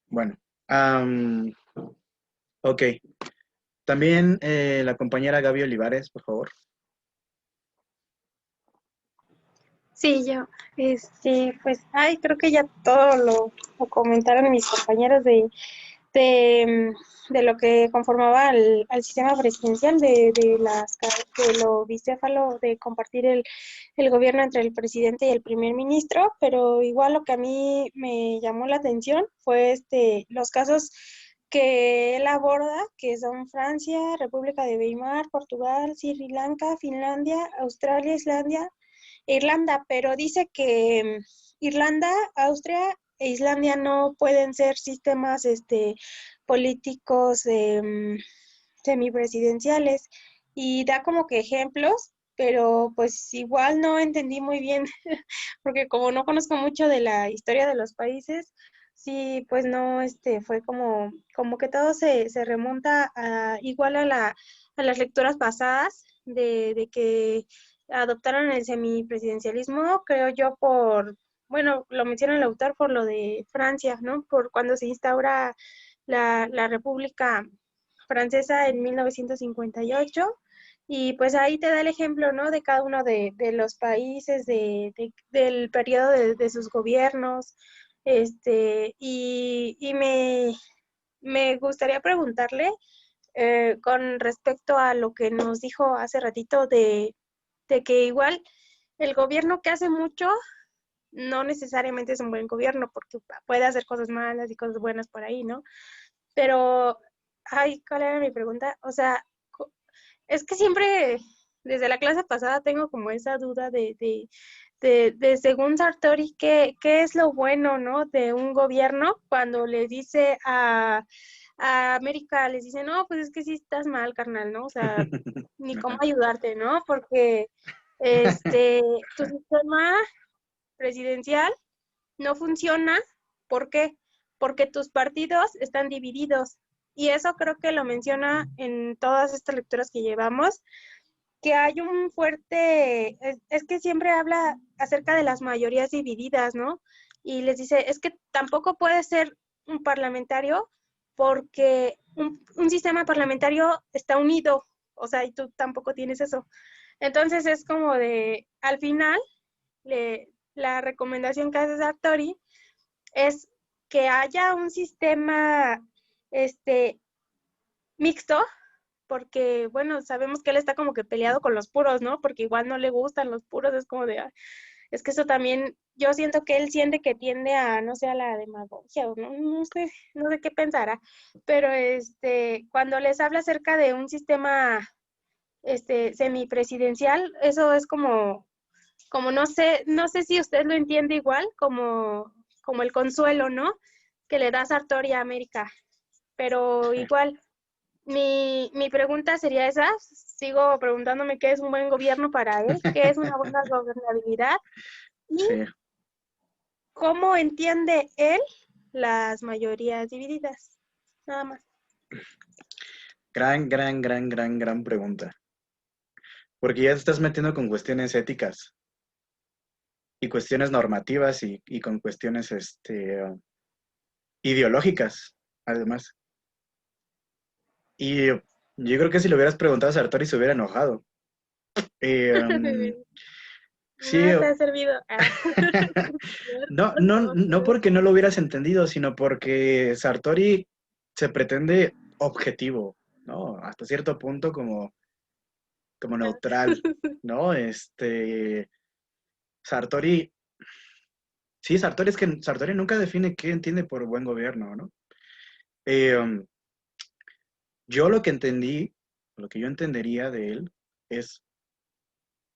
Bueno, ok. También la compañera Gaby Olivares, por favor. Sí, yo, pues, creo que ya todo lo comentaron mis compañeros de lo que conformaba al sistema presidencial, de lo bicéfalo de compartir el gobierno entre el presidente y el primer ministro, pero igual lo que a mí me llamó la atención fue los casos que él aborda, que son Francia, República de Weimar, Portugal, Sri Lanka, Finlandia, Australia, Islandia, Irlanda, pero dice que Irlanda, Austria e Islandia no pueden ser sistemas políticos semipresidenciales y da como que ejemplos, pero pues igual no entendí muy bien, porque como no conozco mucho de la historia de los países, sí, pues no, fue como que todo se remonta igual a las lecturas pasadas de que adoptaron el semipresidencialismo, creo yo, bueno, lo menciona el autor por lo de Francia, ¿no? Por cuando se instaura la República Francesa en 1958. Y pues ahí te da el ejemplo, ¿no? De cada uno de los países, del periodo de sus gobiernos. Y me gustaría preguntarle con respecto a lo que nos dijo hace ratito de que igual el gobierno que hace mucho no necesariamente es un buen gobierno, porque puede hacer cosas malas y cosas buenas por ahí, ¿no? Pero, ¿cuál era mi pregunta? O sea, es que siempre, desde la clase pasada, tengo como esa duda de según Sartori, ¿qué es lo bueno, ¿no? De un gobierno cuando le dice a América, les dice, no, pues es que sí estás mal, carnal, ¿no? O sea, ni cómo ayudarte, ¿no? Porque tu sistema presidencial no funciona. ¿Por qué? Porque tus partidos están divididos. Y eso creo que lo menciona en todas estas lecturas que llevamos, que hay un fuerte, es que siempre habla acerca de las mayorías divididas, ¿no? Y les dice, es que tampoco puede ser un parlamentario porque un sistema parlamentario está unido, o sea, y tú tampoco tienes eso. Entonces es como de, al final, la recomendación que hace Sartori es que haya un sistema mixto, porque, bueno, sabemos que él está como que peleado con los puros, ¿no? Porque igual no le gustan los puros, es como de, es que eso también, yo siento que él siente que tiende a, no sé, a la demagogia, o no sé qué pensará, pero cuando les habla acerca de un sistema semipresidencial, eso es como no sé si usted lo entiende igual, como el consuelo, ¿no? Que le da Sartori a América. Pero igual, mi pregunta sería esa. Sigo preguntándome qué es un buen gobierno para él, qué es una buena gobernabilidad y Sí. cómo entiende él las mayorías divididas. Nada más. Gran pregunta. Porque ya te estás metiendo con cuestiones éticas y cuestiones normativas y con cuestiones ideológicas, además. Y yo creo que si le hubieras preguntado a Sartori se hubiera enojado. Sí, No te ha servido. no porque no lo hubieras entendido, sino porque Sartori se pretende objetivo, ¿no? Hasta cierto punto como neutral, ¿no? Sartori, sí, Sartori es que Sartori nunca define qué entiende por buen gobierno, ¿no? Eh, um, yo lo que entendí, lo que yo entendería de él es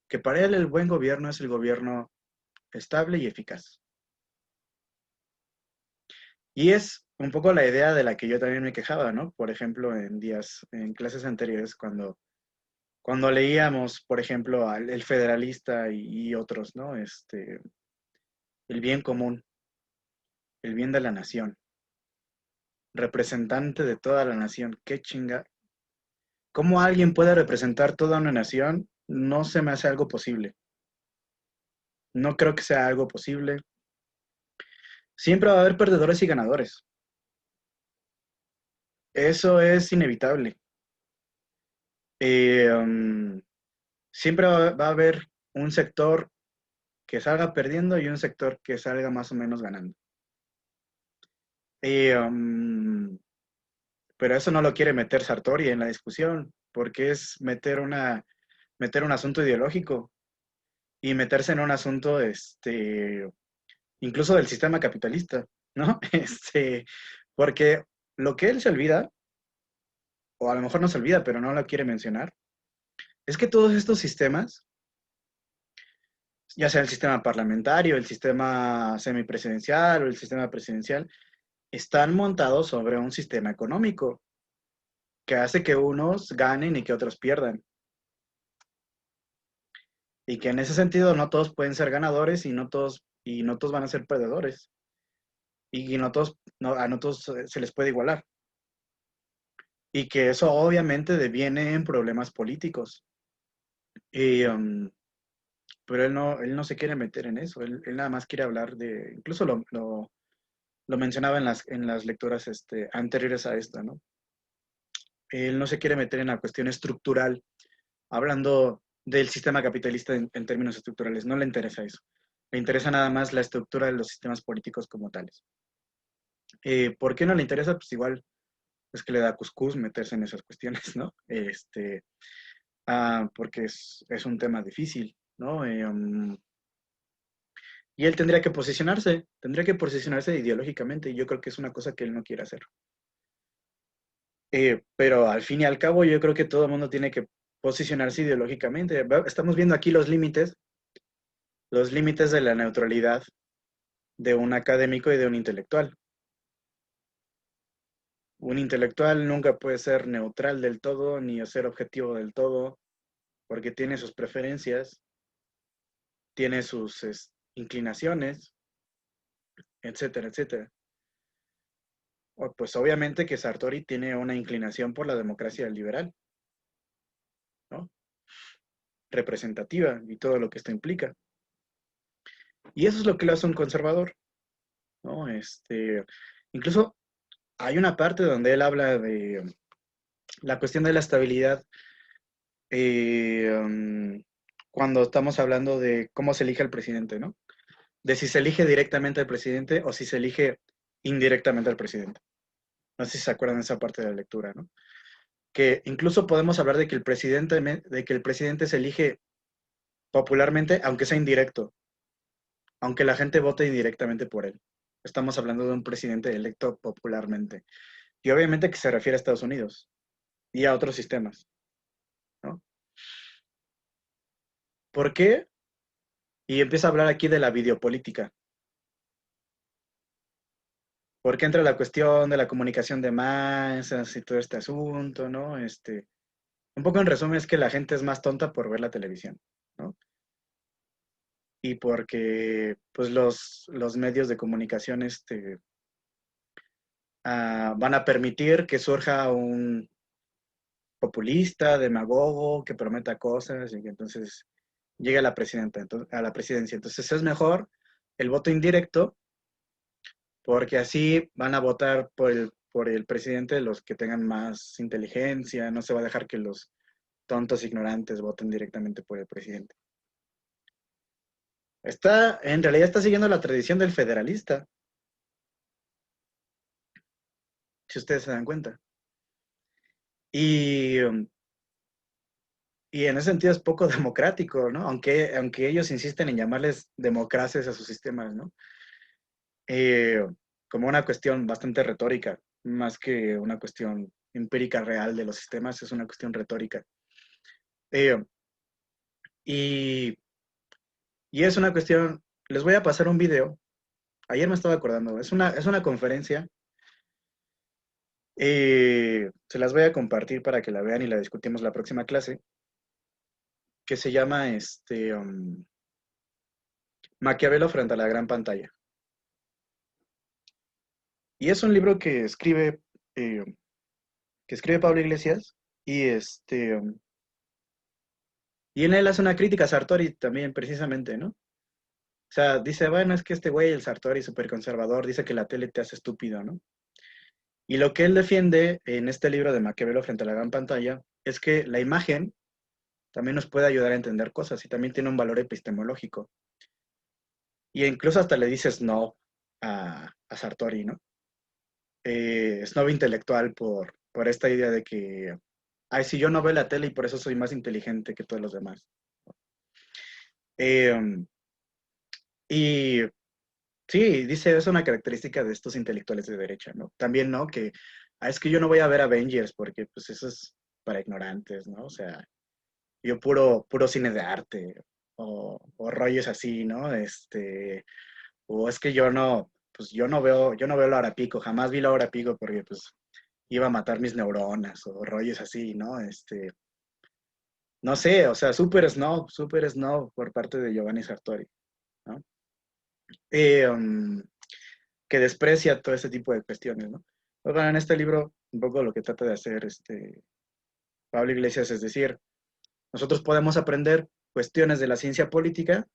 que para él el buen gobierno es el gobierno estable y eficaz. Y es un poco la idea de la que yo también me quejaba, ¿no? Por ejemplo, en clases anteriores, cuando leíamos, por ejemplo, al El Federalista y otros, ¿no? El bien común, el bien de la nación, representante de toda la nación, qué chinga. ¿Cómo alguien puede representar toda una nación? No se me hace algo posible. No creo que sea algo posible. Siempre va a haber perdedores y ganadores. Eso es inevitable. Eh, um, siempre va a haber un sector que salga perdiendo y un sector que salga más o menos ganando. Eh, um, pero eso no lo quiere meter Sartori en la discusión, porque es meter un asunto ideológico y meterse en un asunto, incluso del sistema capitalista, ¿no? Porque lo que él se olvida, o a lo mejor no se olvida, pero no lo quiere mencionar, es que todos estos sistemas, ya sea el sistema parlamentario, el sistema semipresidencial o el sistema presidencial, están montados sobre un sistema económico que hace que unos ganen y que otros pierdan. Y que en ese sentido no todos pueden ser ganadores y no todos van a ser perdedores. Y no todos se les puede igualar. Y que eso obviamente deviene en problemas políticos. Y, pero él no se quiere meter en eso. Él nada más quiere hablar incluso lo mencionaba en las lecturas anteriores a esta, ¿no? Él no se quiere meter en la cuestión estructural, hablando del sistema capitalista en términos estructurales. No le interesa eso. Le interesa nada más la estructura de los sistemas políticos como tales. ¿Por qué no le interesa? Pues igual es que le da cuscús meterse en esas cuestiones, ¿no? Porque es un tema difícil, ¿no? Y él tendría que posicionarse ideológicamente, y yo creo que es una cosa que él no quiere hacer. Pero al fin y al cabo, yo creo que todo el mundo tiene que posicionarse ideológicamente. Estamos viendo aquí los límites de la neutralidad de un académico y de un intelectual. Un intelectual nunca puede ser neutral del todo, ni ser objetivo del todo, porque tiene sus preferencias, tiene sus inclinaciones, etcétera, etcétera. Pues obviamente que Sartori tiene una inclinación por la democracia liberal, ¿no? Representativa y todo lo que esto implica. Y eso es lo que lo hace un conservador, ¿no? Incluso hay una parte donde él habla de la cuestión de la estabilidad cuando estamos hablando de cómo se elige al presidente, ¿no? De si se elige directamente al presidente o si se elige indirectamente al presidente. No sé si se acuerdan de esa parte de la lectura, ¿no? Que incluso podemos hablar de que el presidente se elige popularmente, aunque sea indirecto, aunque la gente vote indirectamente por él. Estamos hablando de un presidente electo popularmente. Y obviamente que se refiere a Estados Unidos y a otros sistemas, ¿no? ¿Por qué? Y empieza a hablar aquí de la videopolítica. ¿Por qué entra la cuestión de la comunicación de masas y todo este asunto, ¿no? Un poco en resumen es que la gente es más tonta por ver la televisión, ¿no? Y porque pues los medios de comunicación van a permitir que surja un populista, demagogo, que prometa cosas y que entonces llegue a la presidencia. Entonces es mejor el voto indirecto porque así van a votar por el presidente los que tengan más inteligencia, no se va a dejar que los tontos ignorantes voten directamente por el presidente. En realidad está siguiendo la tradición del federalista, si ustedes se dan cuenta. Y, y en ese sentido es poco democrático, ¿no? Aunque ellos insisten en llamarles democracias a sus sistemas, ¿no? Eh, como una cuestión bastante retórica, más que una cuestión empírica real de los sistemas, es una cuestión retórica. Eh, y, y es una cuestión, les voy a pasar un video, ayer me estaba acordando, es una conferencia, se las voy a compartir para que la vean y la discutimos la próxima clase, que se llama Maquiavelo frente a la gran pantalla. Y es un libro eh, que escribe Pablo Iglesias y y en él hace una crítica a Sartori también, precisamente, ¿no? O sea, dice, bueno, es que este güey, el Sartori, súper conservador, dice que la tele te hace estúpido, ¿no? Y lo que él defiende en este libro de Maquiavelo frente a la gran pantalla es que la imagen también nos puede ayudar a entender cosas y también tiene un valor epistemológico. Y incluso hasta le dices no a Sartori, ¿no? Snob intelectual por esta idea de que, ay, si yo no veo la tele y por eso soy más inteligente que todos los demás. Eh, y sí, dice, es una característica de estos intelectuales de derecha, ¿no? También, ¿no? Que es que yo no voy a ver Avengers porque pues eso es para ignorantes, ¿no? O sea, yo puro cine de arte o rollos así, ¿no? O es que yo no, pues yo no veo la hora pico, jamás vi la hora pico porque pues iba a matar mis neuronas o rollos así, ¿no? No sé, o sea, súper snob por parte de Giovanni Sartori, ¿no? Eh, um, que desprecia todo ese tipo de cuestiones, ¿no? Pues, bueno, en este libro, un poco lo que trata de hacer Pablo Iglesias es decir, nosotros podemos aprender cuestiones de la ciencia política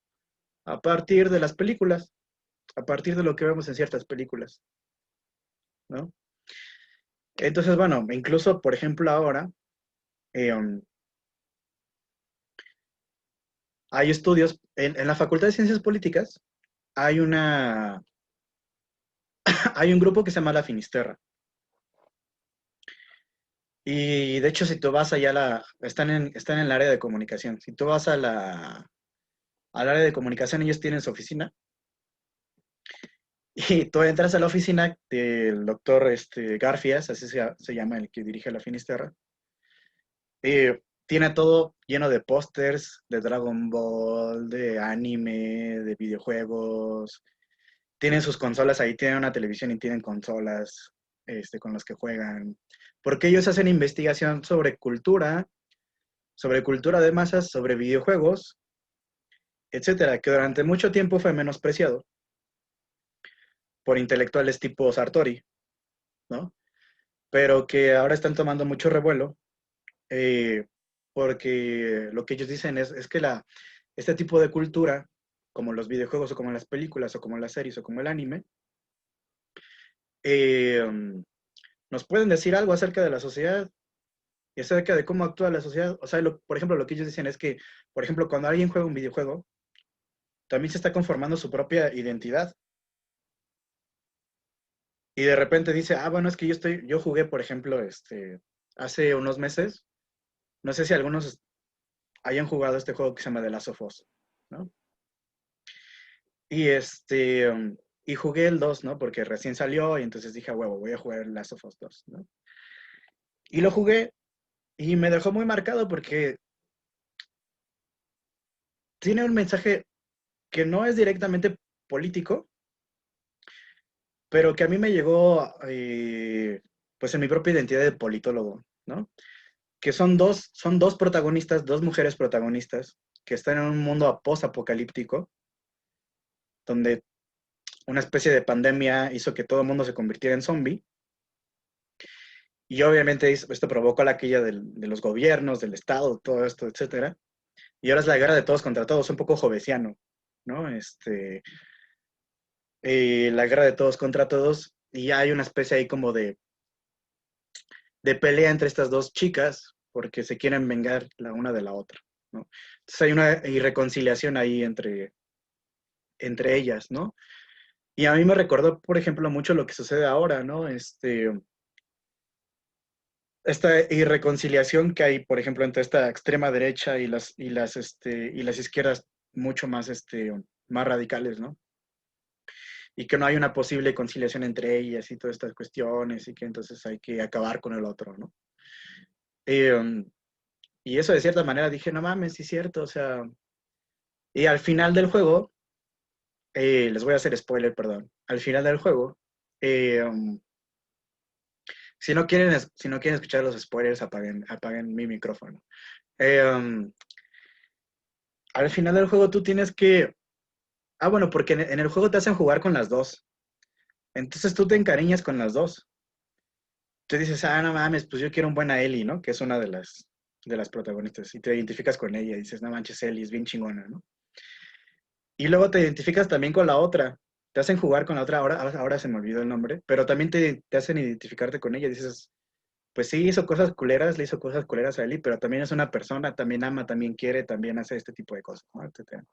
a partir de las películas, a partir de lo que vemos en ciertas películas, ¿no? Entonces, bueno, incluso, por ejemplo, ahora eh, um, hay estudios, en la Facultad de Ciencias Políticas hay hay un grupo que se llama la Finisterra. Y de hecho, si tú vas allá, están en el área de comunicación. Si tú vas al área de comunicación, ellos tienen su oficina. Y tú entras a la oficina del doctor Garfias, así se llama el que dirige la Finisterra. Tiene todo lleno de pósters de Dragon Ball, de anime, de videojuegos. Tienen sus consolas ahí, tienen una televisión y tienen consolas con las que juegan. Porque ellos hacen investigación sobre cultura de masas, sobre videojuegos, etcétera, que durante mucho tiempo fue menospreciado por intelectuales tipo Sartori, ¿no? Pero que ahora están tomando mucho revuelo, eh, porque lo que ellos dicen es que este tipo de cultura, como los videojuegos o como las películas o como las series o como el anime, eh, nos pueden decir algo acerca de la sociedad y acerca de cómo actúa la sociedad. O sea, por ejemplo, lo que ellos dicen es que, por ejemplo, cuando alguien juega un videojuego, también se está conformando su propia identidad. Y de repente dice, bueno, es que yo jugué, por ejemplo, hace unos meses, no sé si algunos hayan jugado este juego que se llama The Last of Us, ¿no? Y y jugué el 2, ¿no? Porque recién salió y entonces dije, huevo, voy a jugar el Last of Us 2, ¿no? Y lo jugué y me dejó muy marcado porque tiene un mensaje que no es directamente político, pero que a mí me llegó, pues en mi propia identidad de politólogo, ¿no? Que son dos protagonistas, dos mujeres protagonistas, que están en un mundo post-apocalíptico, donde una especie de pandemia hizo que todo el mundo se convirtiera en zombie, y obviamente esto provocó la quilla de los gobiernos, del Estado, todo esto, etcétera, y ahora es la guerra de todos contra todos, un poco jovesiano, ¿no? La guerra de todos contra todos, y hay una especie ahí como de pelea entre estas dos chicas, porque se quieren vengar la una de la otra, ¿no? Entonces hay una irreconciliación ahí entre ellas, ¿no? Y a mí me recordó, por ejemplo, mucho lo que sucede ahora, ¿no? esta irreconciliación que hay, por ejemplo, entre esta extrema derecha y las izquierdas mucho más, más radicales, ¿no? Y que no hay una posible conciliación entre ellas y todas estas cuestiones y que entonces hay que acabar con el otro, ¿no? Um, y eso de cierta manera dije, no mames, sí es cierto, o sea, y al final del juego, les voy a hacer spoiler, perdón, al final del juego, eh, um, si no quieren escuchar los spoilers, apaguen mi micrófono. Um, Al final del juego tú tienes que... Ah, bueno, porque en el juego te hacen jugar con las dos. Entonces tú te encariñas con las dos. Tú dices, ah, no mames, pues yo quiero un buena Ellie, ¿no? Que es una de las protagonistas. Y te identificas con ella y dices, no manches, Ellie es bien chingona, ¿no? Y luego te identificas también con la otra. Te hacen jugar con la otra, ahora se me olvidó el nombre, pero también te hacen identificarte con ella. Dices, pues sí, hizo cosas culeras, le hizo cosas culeras a Ellie, pero también es una persona, también ama, también quiere, también hace este tipo de cosas, ¿no? Etcétera.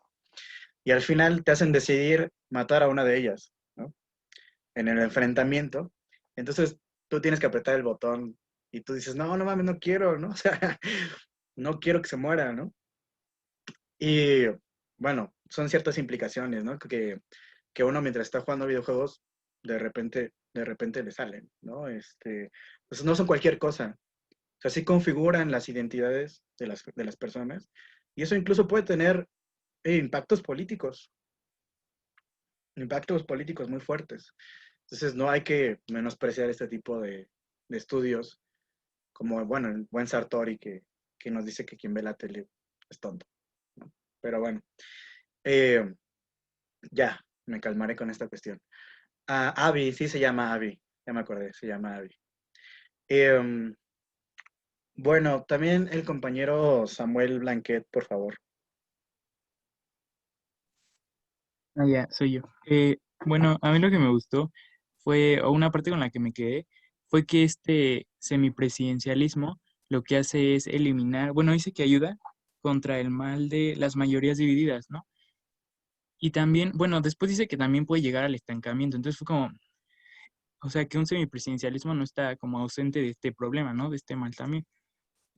Y al final te hacen decidir matar a una de ellas, ¿no? En el enfrentamiento. Entonces tú tienes que apretar el botón y tú dices, no, no mames, no quiero, ¿no? O sea, no quiero que se muera, ¿no? Y bueno, son ciertas implicaciones, ¿no? Que uno mientras está jugando videojuegos, de repente le salen, ¿no? Pues no son cualquier cosa. O sea, sí configuran las identidades de las personas y eso incluso puede tener impactos políticos muy fuertes. Entonces no hay que menospreciar este tipo de estudios, como, bueno, el buen Sartori que nos dice que quien ve la tele es tonto, ¿no? Pero bueno, eh, ya, me calmaré con esta cuestión. Abby, sí se llama Abby, ya me acordé, se llama Abby. Eh, bueno, también el compañero Samuel Blanquet, por favor. Ah, ya, soy yo. Bueno, a mí lo que me gustó fue, o una parte con la que me quedé, fue que este semipresidencialismo lo que hace es eliminar, bueno, dice que ayuda contra el mal de las mayorías divididas, ¿no? Y también, bueno, después dice que también puede llegar al estancamiento. Entonces fue como, o sea, que un semipresidencialismo no está como ausente de este problema, ¿no? De este mal también.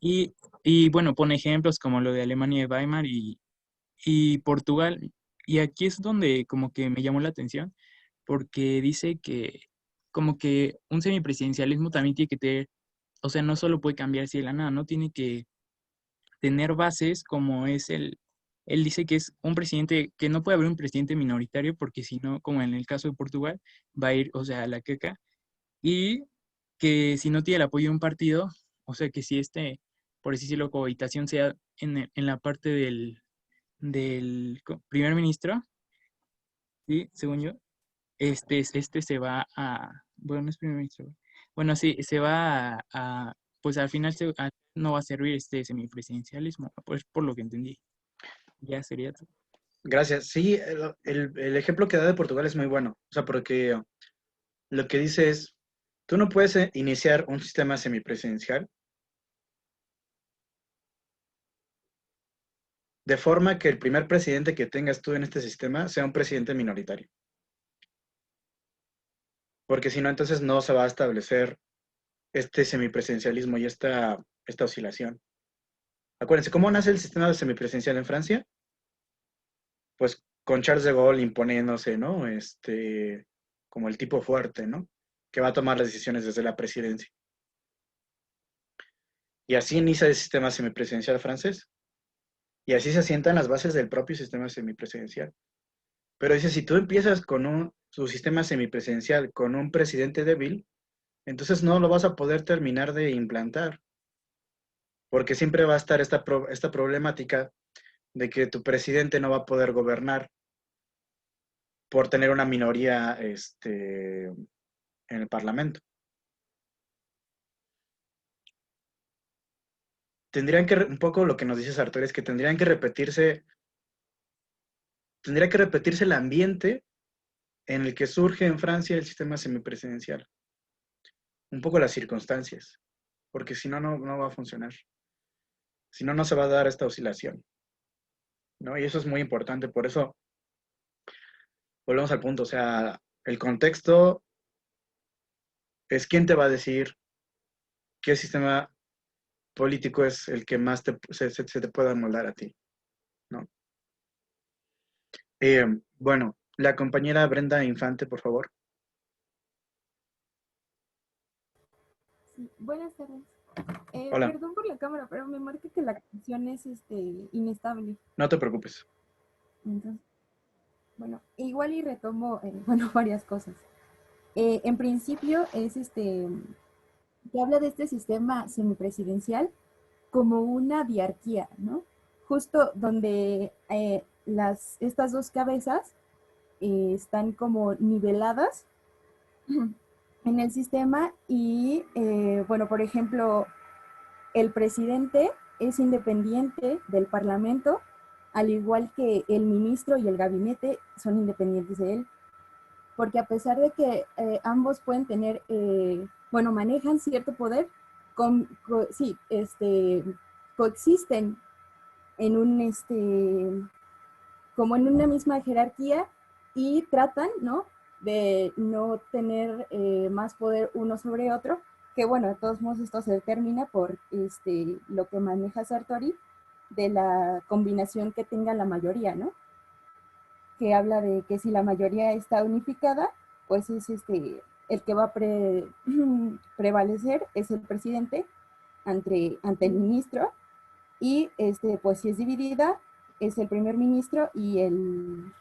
Y, y bueno, pone ejemplos como lo de Alemania de Weimar y Portugal. Y aquí es donde como que me llamó la atención, porque dice que como que un semipresidencialismo también tiene que tener, o sea, no solo puede cambiar así de la nada, no tiene que tener bases como es él dice que es un presidente, que no puede haber un presidente minoritario, porque si no, como en el caso de Portugal, va a ir, o sea, a la queca, y que si no tiene el apoyo de un partido, o sea, que si por así decirlo, cohabitación sea en la parte del primer ministro, ¿sí? Según yo, este se va bueno, no es primer ministro, bueno, sí, se va pues al final no va a servir este semipresidencialismo, pues por lo que entendí. Ya sería todo. Gracias. Sí, el ejemplo que da de Portugal es muy bueno. O sea, porque lo que dice es, tú no puedes iniciar un sistema semipresidencial de forma que el primer presidente que tengas tú en este sistema sea un presidente minoritario. Porque si no, entonces no se va a establecer este semipresidencialismo y esta oscilación. Acuérdense, ¿cómo nace el sistema semipresidencial en Francia? Pues con Charles de Gaulle imponiéndose, ¿no? Como el tipo fuerte, ¿no? Que va a tomar las decisiones desde la presidencia. Y así inicia el sistema semipresidencial francés. Y así se asientan las bases del propio sistema semipresidencial. Pero dice, si tú empiezas con su sistema semipresidencial con un presidente débil, entonces no lo vas a poder terminar de implantar, porque siempre va a estar esta problemática de que tu presidente no va a poder gobernar por tener una minoría en el Parlamento. Un poco lo que nos dice Sartori es que tendría que repetirse el ambiente en el que surge en Francia el sistema semipresidencial. Un poco las circunstancias, porque si no, no va a funcionar. Si no, no se va a dar esta oscilación, ¿no? Y eso es muy importante, por eso volvemos al punto, o sea, el contexto es quién te va a decir ¿qué sistema político es el que más se te pueda moldar a ti, ¿no? Bueno, la compañera Brenda Infante, por favor. Sí, buenas tardes. Hola, Perdón por la cámara, pero me marca que la conexión es inestable. no te preocupes. Entonces, bueno, igual y retomo, bueno, varias cosas. En principio es que habla de este sistema semipresidencial como una diarquía, ¿no? Justo donde estas dos cabezas están como niveladas en el sistema y, bueno, por ejemplo, el presidente es independiente del Parlamento, al igual que el ministro y el gabinete son independientes de él, porque a pesar de que ambos pueden tener, bueno, manejan cierto poder, sí, coexisten en como en una misma jerarquía y tratan, ¿no? De no tener más poder uno sobre otro, que bueno, de todos modos esto se determina por lo que maneja Sartori de la combinación que tenga la mayoría, ¿no? Que habla de que si la mayoría está unificada, pues es el que va a prevalecer es el presidente ante el ministro y pues si es dividida es el primer ministro y el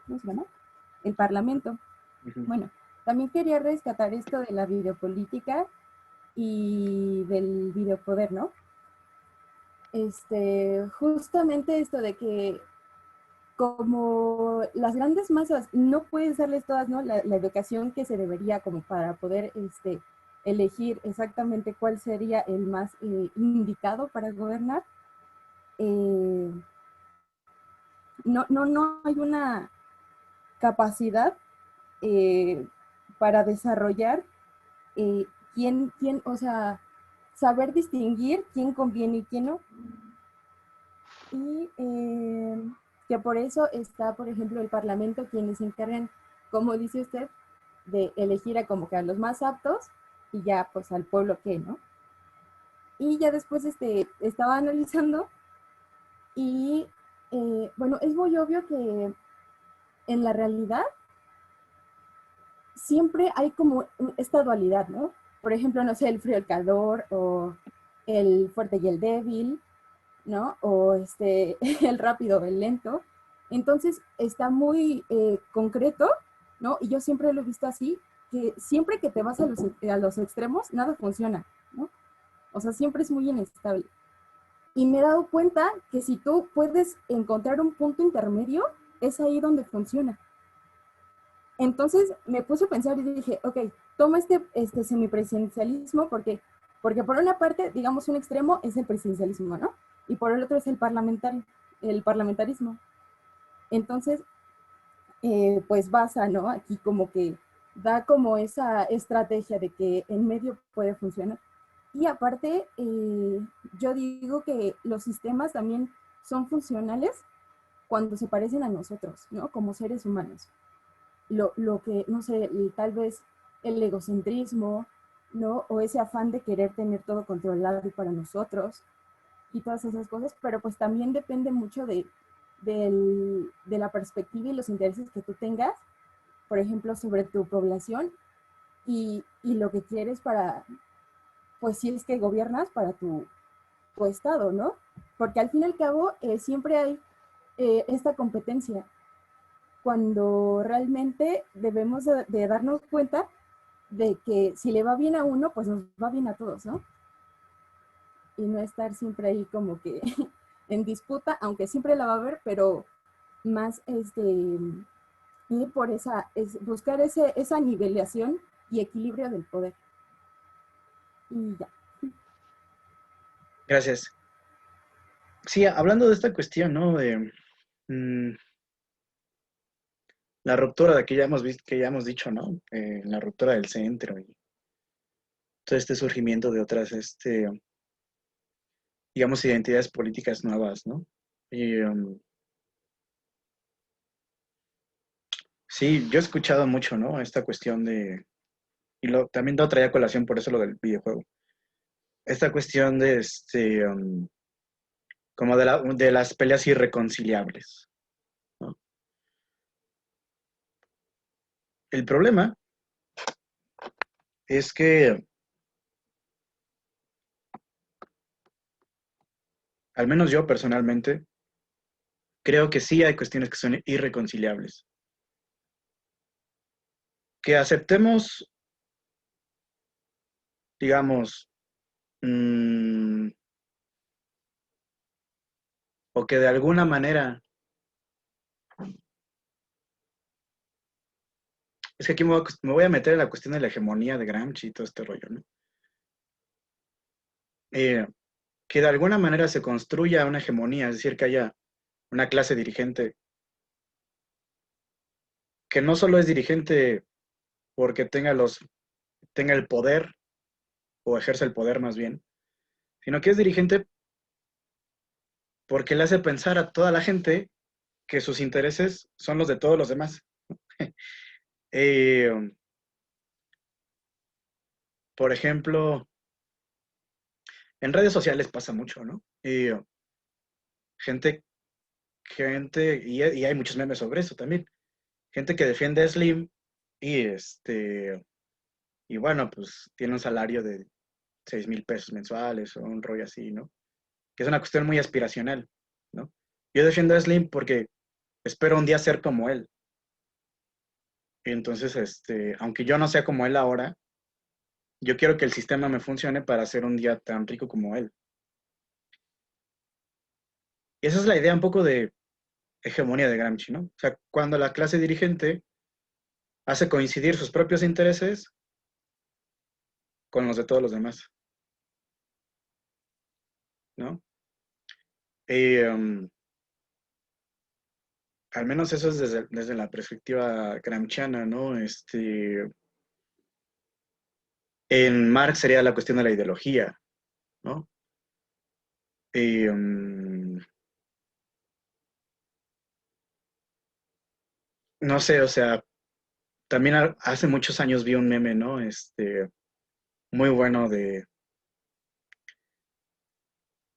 ¿cómo se llama? El parlamento. Bueno, también quería rescatar esto de la videopolítica y del videopoder, ¿no? Justamente esto de que como las grandes masas no puedes darles todas, ¿no? La educación que se debería como para poder elegir exactamente cuál sería el más indicado para gobernar. No hay una capacidad para desarrollar o sea, saber distinguir quién conviene y quién no. Y que por eso está, por ejemplo, el Parlamento, quienes se encargan, como dice usted, de elegir a como que a los más aptos y ya pues al pueblo que, ¿no? Y ya después estaba analizando y bueno, es muy obvio que en la realidad siempre hay como esta dualidad, ¿no? Por ejemplo, no sé, el frío, el calor, o el fuerte y el débil, ¿no? O el rápido, el lento. Entonces está muy concreto, ¿no? Y yo siempre lo he visto así, que siempre que te vas a los extremos, nada funciona, ¿no? O sea, siempre es muy inestable. Y me he dado cuenta que si tú puedes encontrar un punto intermedio, es ahí donde funciona. Entonces me puse a pensar y dije, ok, toma este semipresidencialismo porque por una parte, digamos, un extremo es el presidencialismo, ¿no? Y por el otro es el parlamentarismo. Entonces, pues basa, ¿no? Aquí como que da como esa estrategia de que en medio puede funcionar. Y aparte, yo digo que los sistemas también son funcionales cuando se parecen a nosotros, ¿no? Como seres humanos. Lo que, no sé, tal vez el egocentrismo, ¿no? O ese afán de querer tener todo controlado para nosotros y todas esas cosas, pero pues también depende mucho de la perspectiva y los intereses que tú tengas, por ejemplo, sobre tu población y lo que quieres para, pues si es que gobiernas para tu estado, ¿no? Porque al fin y al cabo siempre hay esta competencia cuando realmente debemos de darnos cuenta de que si le va bien a uno, pues nos va bien a todos, ¿no? Y no estar siempre ahí como que en disputa, aunque siempre la va a haber, pero más ir por buscar esa nivelación y equilibrio del poder. Y ya. Gracias. Sí, hablando de esta cuestión, ¿no? De la ruptura de que ya hemos visto, que ya hemos dicho, ¿no? La ruptura del centro y todo este surgimiento de otras, digamos, identidades políticas nuevas, ¿no? Y, sí, yo he escuchado mucho, ¿no? Esta cuestión de, y también lo traía a colación por eso lo del videojuego. Esta cuestión de como de las peleas irreconciliables, ¿no? El problema es que, al menos yo personalmente, creo que sí hay cuestiones que son irreconciliables. Que aceptemos, digamos, o que de alguna manera, es que aquí me voy a meter en la cuestión de la hegemonía de Gramsci y todo este rollo, ¿no? Que de alguna manera se construya una hegemonía, es decir, que haya una clase dirigente que no solo es dirigente porque tenga el poder o ejerce el poder más bien, sino que es dirigente porque le hace pensar a toda la gente que sus intereses son los de todos los demás. Eh, por ejemplo, en redes sociales pasa mucho, ¿no? Gente, y hay muchos memes sobre eso también. Gente que defiende a Slim y y bueno, pues tiene un salario de 6,000 pesos mensuales o un rollo así, ¿no? Que es una cuestión muy aspiracional, ¿no? Yo defiendo a Slim porque espero un día ser como él. Y entonces, aunque yo no sea como él ahora, yo quiero que el sistema me funcione para ser un día tan rico como él. Y esa es la idea un poco de hegemonía de Gramsci, ¿no? O sea, cuando la clase dirigente hace coincidir sus propios intereses con los de todos los demás, ¿no? Y, al menos eso es desde la perspectiva gramsciana, ¿no? En Marx sería la cuestión de la ideología, ¿no? Y, no sé, o sea, también hace muchos años vi un meme, ¿no? Muy bueno de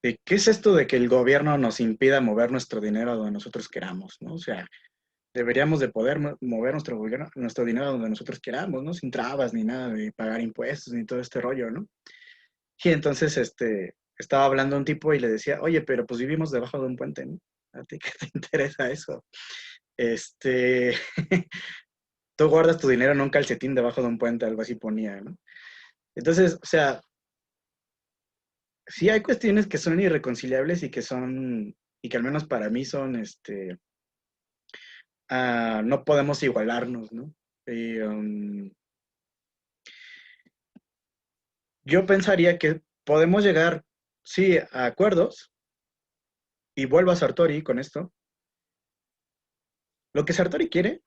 qué es esto de que el gobierno nos impida mover nuestro dinero a donde nosotros queramos, ¿no? O sea, deberíamos de poder mover nuestro dinero a donde nosotros queramos, ¿no? Sin trabas ni nada de pagar impuestos ni todo este rollo, ¿no? Y entonces, estaba hablando un tipo y le decía, oye, pero pues vivimos debajo de un puente, ¿no? ¿A ti qué te interesa eso? Este, tú guardas tu dinero en un calcetín debajo de un puente, algo así ponía, ¿no? Entonces, o sea, sí hay cuestiones que son irreconciliables y que al menos para mí son, no podemos igualarnos, ¿no? Y, yo pensaría que podemos llegar, sí, a acuerdos, y vuelvo a Sartori con esto. Lo que Sartori quiere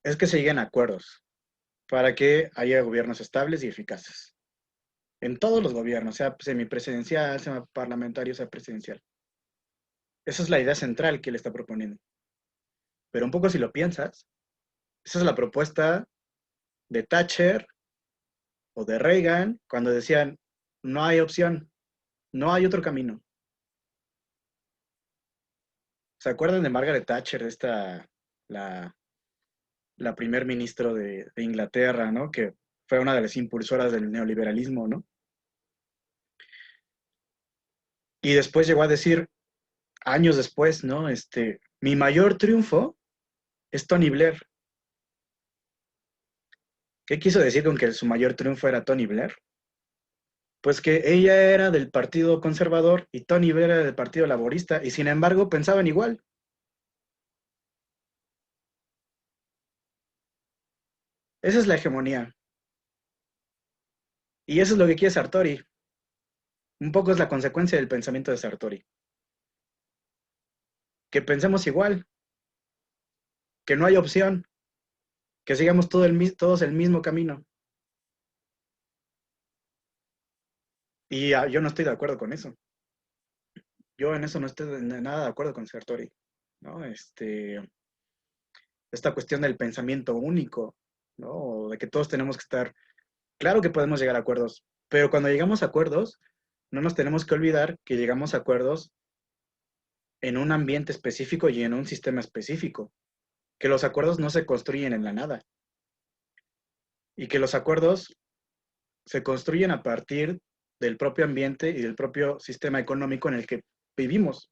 es que se lleguen a acuerdos para que haya gobiernos estables y eficaces. En todos los gobiernos, sea semipresidencial, sea parlamentario, sea presidencial. Esa es la idea central que él está proponiendo. Pero un poco si lo piensas, esa es la propuesta de Thatcher o de Reagan cuando decían, no hay opción, no hay otro camino. ¿Se acuerdan de Margaret Thatcher, la primer ministro de Inglaterra, ¿no? Que fue una de las impulsoras del neoliberalismo, ¿no? Y después llegó a decir, años después, ¿no? Mi mayor triunfo es Tony Blair. ¿Qué quiso decir con que su mayor triunfo era Tony Blair? Pues que ella era del Partido Conservador y Tony Blair era del Partido Laborista, y sin embargo pensaban igual. Esa es la hegemonía. Y eso es lo que quiere Sartori. Un poco es la consecuencia del pensamiento de Sartori. Que pensemos igual, que no hay opción, que sigamos todos el mismo camino. Y yo no estoy de acuerdo con eso. Yo en eso no estoy nada de acuerdo con Sartori, ¿no? Esta cuestión del pensamiento único, ¿no? O de que todos tenemos que estar, claro que podemos llegar a acuerdos, pero cuando llegamos a acuerdos, no nos tenemos que olvidar que llegamos a acuerdos en un ambiente específico y en un sistema específico, que los acuerdos no se construyen en la nada y que los acuerdos se construyen a partir del propio ambiente y del propio sistema económico en el que vivimos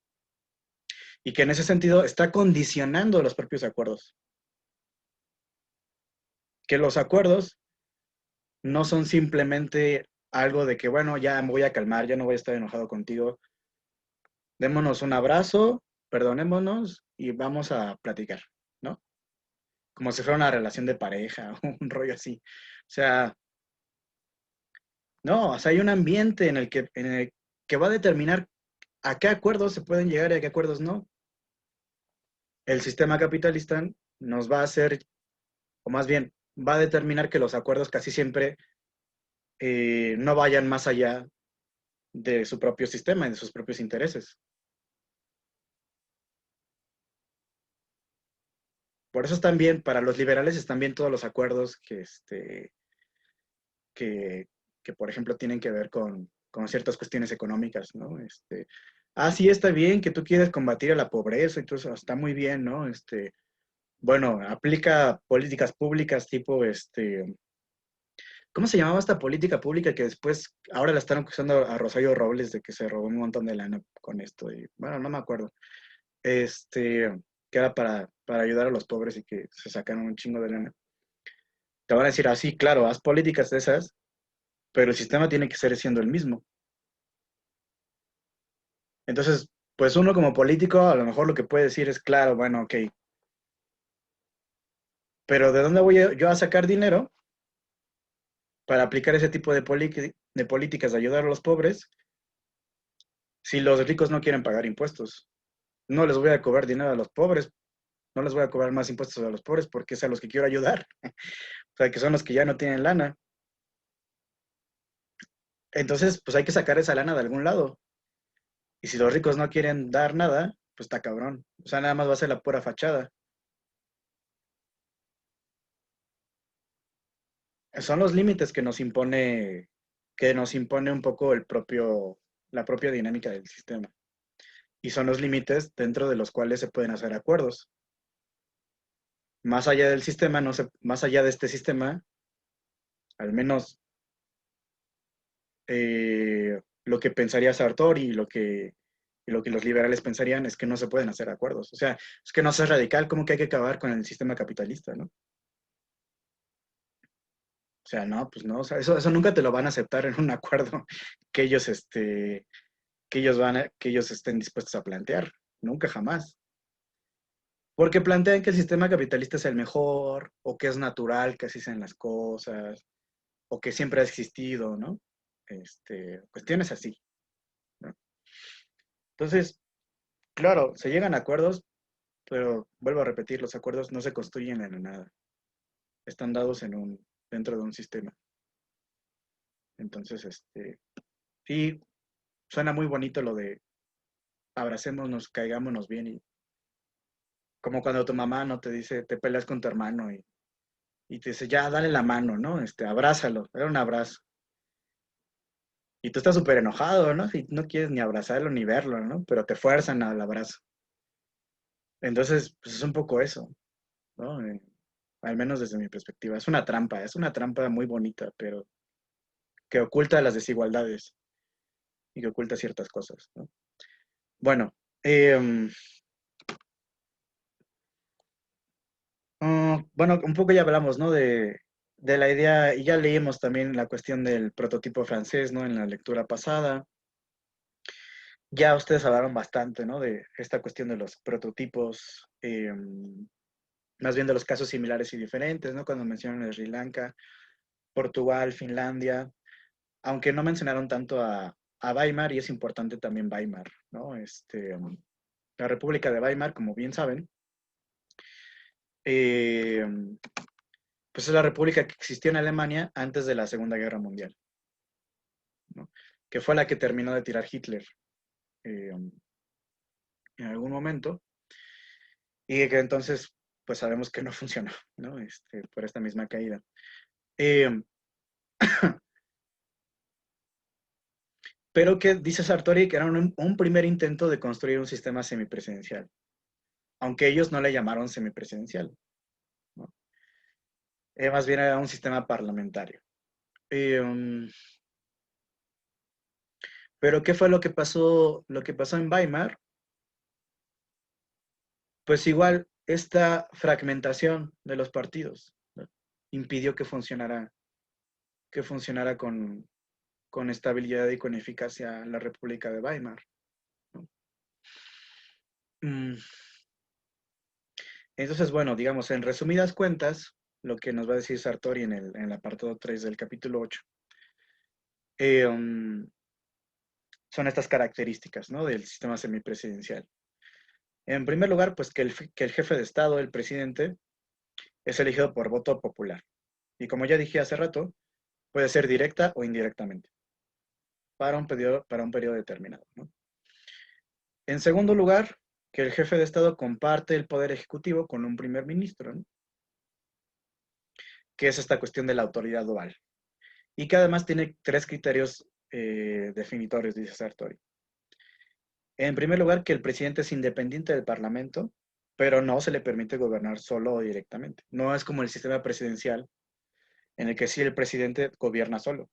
y que en ese sentido está condicionando los propios acuerdos. Que los acuerdos no son simplemente algo de que, bueno, ya me voy a calmar, ya no voy a estar enojado contigo, démonos un abrazo, perdonémonos y vamos a platicar, ¿no? Como si fuera una relación de pareja o un rollo así. O sea, no, o sea, hay un ambiente en el que va a determinar a qué acuerdos se pueden llegar y a qué acuerdos no. El sistema capitalista nos va a hacer, o más bien, va a determinar que los acuerdos casi siempre no vayan más allá de su propio sistema y de sus propios intereses. Por eso están bien, para los liberales están bien todos los acuerdos que por ejemplo, tienen que ver con ciertas cuestiones económicas, ¿no? Sí, está bien que tú quieres combatir a la pobreza y todo eso, está muy bien, ¿no? Bueno, aplica políticas públicas tipo, ¿cómo se llamaba esta política pública que después, ahora la están acusando a Rosario Robles de que se robó un montón de lana con esto? Y, bueno, no me acuerdo. Que era para ayudar a los pobres y que se sacaron un chingo de lana. Te van a decir, sí, claro, haz políticas de esas, pero el sistema tiene que ser siendo el mismo. Entonces, pues uno como político a lo mejor lo que puede decir es, claro, bueno, ok, pero ¿de dónde voy yo a sacar dinero para aplicar ese tipo de políticas de ayudar a los pobres si los ricos no quieren pagar impuestos? No les voy a cobrar dinero a los pobres, no les voy a cobrar más impuestos a los pobres porque es a los que quiero ayudar, o sea, que son los que ya no tienen lana. Entonces, pues hay que sacar esa lana de algún lado. Y si los ricos no quieren dar nada, pues está cabrón. O sea, nada más va a ser la pura fachada. Son los límites que nos impone un poco la propia dinámica del sistema. Y son los límites dentro de los cuales se pueden hacer acuerdos. Más allá del sistema, más allá de este sistema, al menos lo que pensaría Sartori y lo que los liberales pensarían es que no se pueden hacer acuerdos. O sea, es que no seas radical, como que hay que acabar con el sistema capitalista, ¿no? O sea, no, pues no, o sea, eso nunca te lo van a aceptar en un acuerdo que ellos, que ellos estén dispuestos a plantear. Nunca, jamás. Porque plantean que el sistema capitalista es el mejor, o que es natural que así sean las cosas, o que siempre ha existido, ¿no? Cuestiones así, ¿no? Entonces, claro, se llegan a acuerdos, pero vuelvo a repetir, los acuerdos no se construyen en la nada. Están dados dentro de un sistema. Entonces, sí, suena muy bonito lo de abracémonos, caigámonos bien y como cuando tu mamá no te dice, te peleas con tu hermano y te dice, ya, dale la mano, ¿no? Abrázalo, era un abrazo. Y tú estás súper enojado, ¿no? Y no quieres ni abrazarlo ni verlo, ¿no? Pero te fuerzan al abrazo. Entonces, pues es un poco eso, ¿no? Al menos desde mi perspectiva. Es una trampa muy bonita, pero que oculta las desigualdades y que oculta ciertas cosas, ¿no? Bueno, bueno, un poco ya hablamos, ¿no? De la idea, y ya leímos también la cuestión del prototipo francés, ¿no? En la lectura pasada. Ya ustedes hablaron bastante, ¿no? De esta cuestión de los prototipos, más bien de los casos similares y diferentes, ¿no? Cuando mencionan a Sri Lanka, Portugal, Finlandia, aunque no mencionaron tanto a Weimar, y es importante también Weimar, ¿no? La República de Weimar, como bien saben, eh, pues es la república que existió en Alemania antes de la Segunda Guerra Mundial, ¿no? Que fue la que terminó de tirar Hitler en algún momento, y que entonces pues sabemos que no funcionó, ¿no? Por esta misma caída. Eh, pero que dice Sartori que era un primer intento de construir un sistema semipresidencial, aunque ellos no le llamaron semipresidencial, ¿no? Más bien era un sistema parlamentario. Pero ¿qué fue lo que pasó en Weimar? Pues igual esta fragmentación de los partidos, ¿no?, impidió que funcionara con estabilidad y con eficacia la República de Weimar, ¿no? Entonces, bueno, digamos, en resumidas cuentas, lo que nos va a decir Sartori en el apartado 3 del capítulo 8, son estas características, ¿no?, del sistema semipresidencial. En primer lugar, pues que el jefe de Estado, el presidente, es elegido por voto popular. Y como ya dije hace rato, puede ser directa o indirectamente, para un periodo determinado, ¿no? En segundo lugar, que el jefe de Estado comparte el poder ejecutivo con un primer ministro, ¿no?, que es esta cuestión de la autoridad dual. Y que además tiene 3 criterios definitorios, dice Sartori. En primer lugar, que el presidente es independiente del Parlamento, pero no se le permite gobernar solo o directamente. No es como el sistema presidencial, en el que sí el presidente gobierna solo,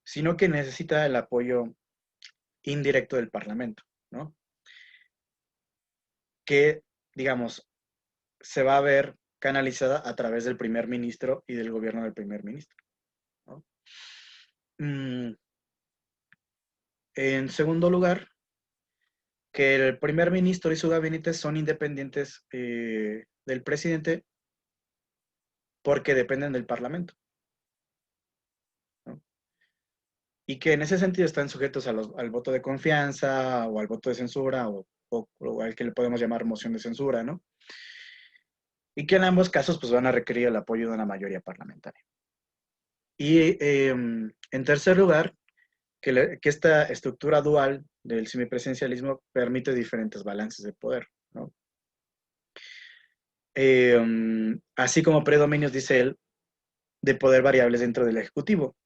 sino que necesita el apoyo indirecto del Parlamento, ¿no?, que, digamos, se va a ver canalizada a través del primer ministro y del gobierno del primer ministro, ¿no? En segundo lugar, que el primer ministro y su gabinete son independientes del presidente porque dependen del Parlamento, ¿no? Y que en ese sentido están sujetos al voto de confianza o al voto de censura o al que le podemos llamar moción de censura, ¿no? Y que en ambos casos pues van a requerir el apoyo de una mayoría parlamentaria. Y en tercer lugar, que esta estructura dual del semipresidencialismo permite diferentes balances de poder, ¿no? Así como predominios, dice él, de poder variables dentro del Ejecutivo,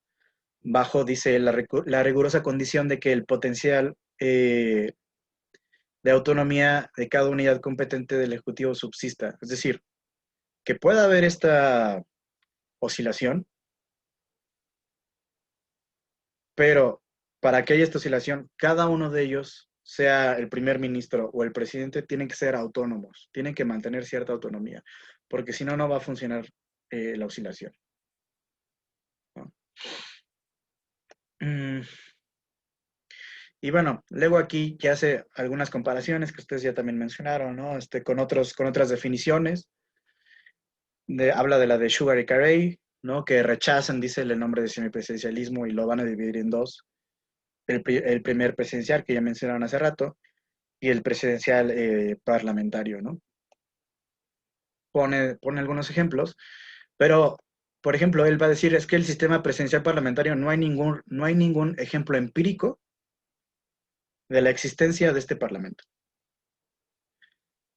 bajo, dice él, la rigurosa condición de que el potencial de autonomía de cada unidad competente del Ejecutivo subsista. Es decir, que pueda haber esta oscilación, pero para que haya esta oscilación, cada uno de ellos, sea el primer ministro o el presidente, tienen que ser autónomos, tienen que mantener cierta autonomía, porque si no, no va a funcionar la oscilación, ¿no? Y bueno, luego aquí ya hace algunas comparaciones que ustedes ya también mencionaron, ¿no? Con otras definiciones. Habla de la de Sugar y Carey, ¿no?, que rechazan, dice, el nombre de semipresidencialismo y lo van a dividir en dos. El primer presidencial, que ya mencionaron hace rato, y el presidencial parlamentario, ¿no? Pone algunos ejemplos, pero, por ejemplo, él va a decir, es que el sistema presidencial parlamentario no hay ningún ejemplo empírico de la existencia de este parlamento.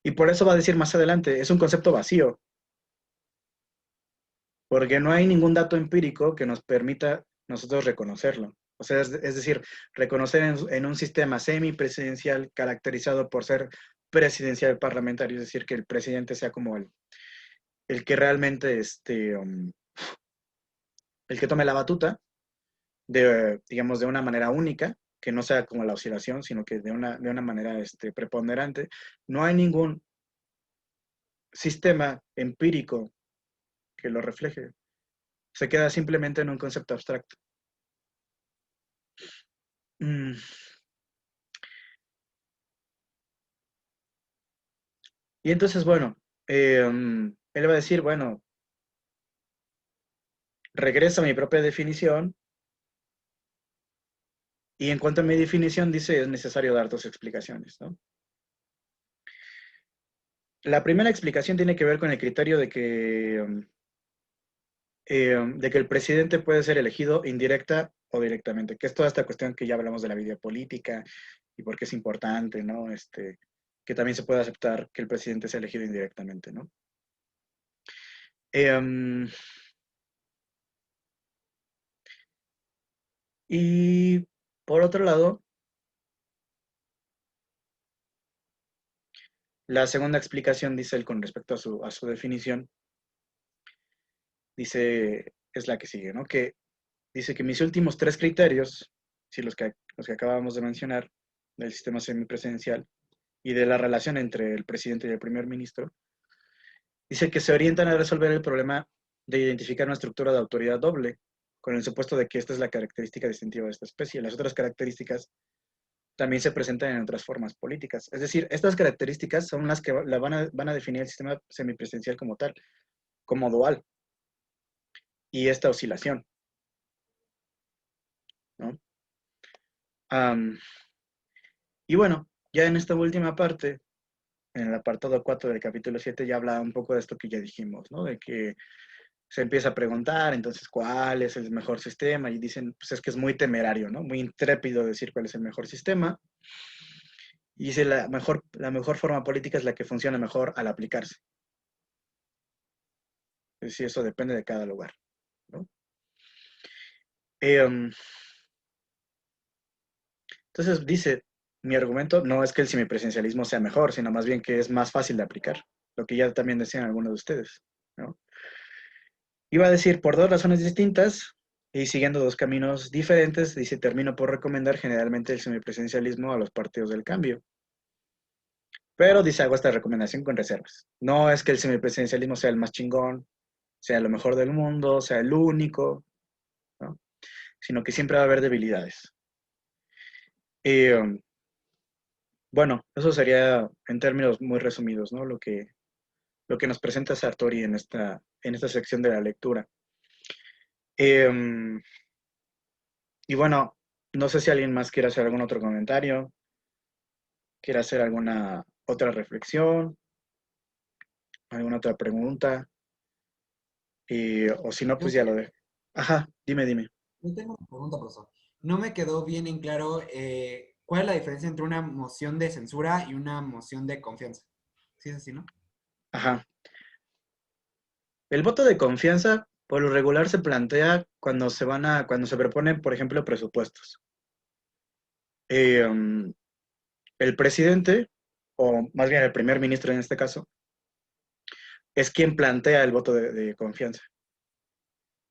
Y por eso va a decir más adelante, es un concepto vacío, porque no hay ningún dato empírico que nos permita nosotros reconocerlo. O sea, es decir, reconocer en un sistema semipresidencial caracterizado por ser presidencial parlamentario, es decir, que el presidente sea como el que realmente, el que tome la batuta, digamos, de una manera única, que no sea como la oscilación, sino que de una manera preponderante. No hay ningún sistema empírico que lo refleje. Se queda simplemente en un concepto abstracto. Y entonces, bueno, él va a decir, bueno, regreso a mi propia definición, y en cuanto a mi definición, dice, es necesario dar 2 explicaciones, ¿no? La primera explicación tiene que ver con el criterio de que el presidente puede ser elegido indirecta o directamente, que es toda esta cuestión que ya hablamos de la vida política y por qué es importante, ¿no? que también se puede aceptar que el presidente sea elegido indirectamente, ¿no? Y por otro lado, la segunda explicación, dice él, con respecto a su definición, dice, es la que sigue, ¿no? Que dice que mis últimos 3 criterios, sí, los que acabamos de mencionar, del sistema semipresidencial y de la relación entre el presidente y el primer ministro, dice que se orientan a resolver el problema de identificar una estructura de autoridad doble, con el supuesto de que esta es la característica distintiva de esta especie. Las otras características también se presentan en otras formas políticas. Es decir, estas características son las que van a definir el sistema semipresidencial como tal, como dual, y esta oscilación, ¿no? Y bueno, ya en esta última parte, en el apartado 4 del capítulo 7, ya habla un poco de esto que ya dijimos, ¿no? De que se empieza a preguntar, entonces, ¿cuál es el mejor sistema? Y dicen, pues es que es muy temerario, ¿no? Muy intrépido decir cuál es el mejor sistema. Y dice, la mejor forma política es la que funciona mejor al aplicarse. Es decir, eso depende de cada lugar, ¿no? Entonces dice, mi argumento no es que el semipresidencialismo sea mejor, sino más bien que es más fácil de aplicar, lo que ya también decían algunos de ustedes, ¿no? Iba a decir, por 2 razones distintas y siguiendo 2 caminos diferentes, dice, termino por recomendar generalmente el semipresidencialismo a los partidos del cambio. Pero dice, hago esta recomendación con reservas. No es que el semipresidencialismo sea el más chingón, sea lo mejor del mundo, sea el único, ¿no? Sino que siempre va a haber debilidades. Bueno, eso sería en términos muy resumidos, ¿no? Lo que nos presenta Sartori en esta sección de la lectura. Y bueno, no sé si alguien más quiere hacer algún otro comentario, quiere hacer alguna otra reflexión, alguna otra pregunta, o si no, pues ya lo dejo. Ajá, dime. Yo tengo una pregunta, profesor. No me quedó bien en claro cuál es la diferencia entre una moción de censura y una moción de confianza. ¿Sí es así, no? Ajá. El voto de confianza, por lo regular, se plantea cuando se proponen, por ejemplo, presupuestos. El presidente, o más bien el primer ministro en este caso, es quien plantea el voto de confianza.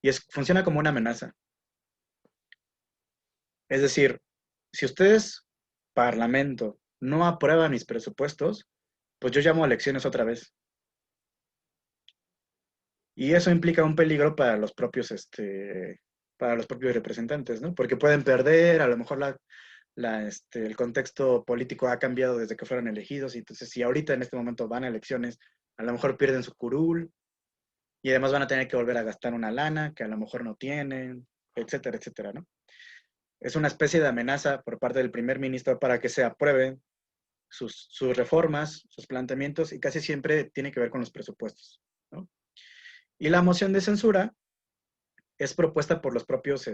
Y funciona como una amenaza. Es decir, si ustedes, Parlamento, no aprueban mis presupuestos, pues yo llamo a elecciones otra vez. Y eso implica un peligro para los propios representantes, ¿no? Porque pueden perder, a lo mejor el contexto político ha cambiado desde que fueron elegidos, y entonces si ahorita en este momento van a elecciones, a lo mejor pierden su curul, y además van a tener que volver a gastar una lana que a lo mejor no tienen, etcétera, etcétera, ¿no? Es una especie de amenaza por parte del primer ministro para que se aprueben sus reformas, sus planteamientos, y casi siempre tiene que ver con los presupuestos, ¿no? Y la moción de censura es propuesta por los propios,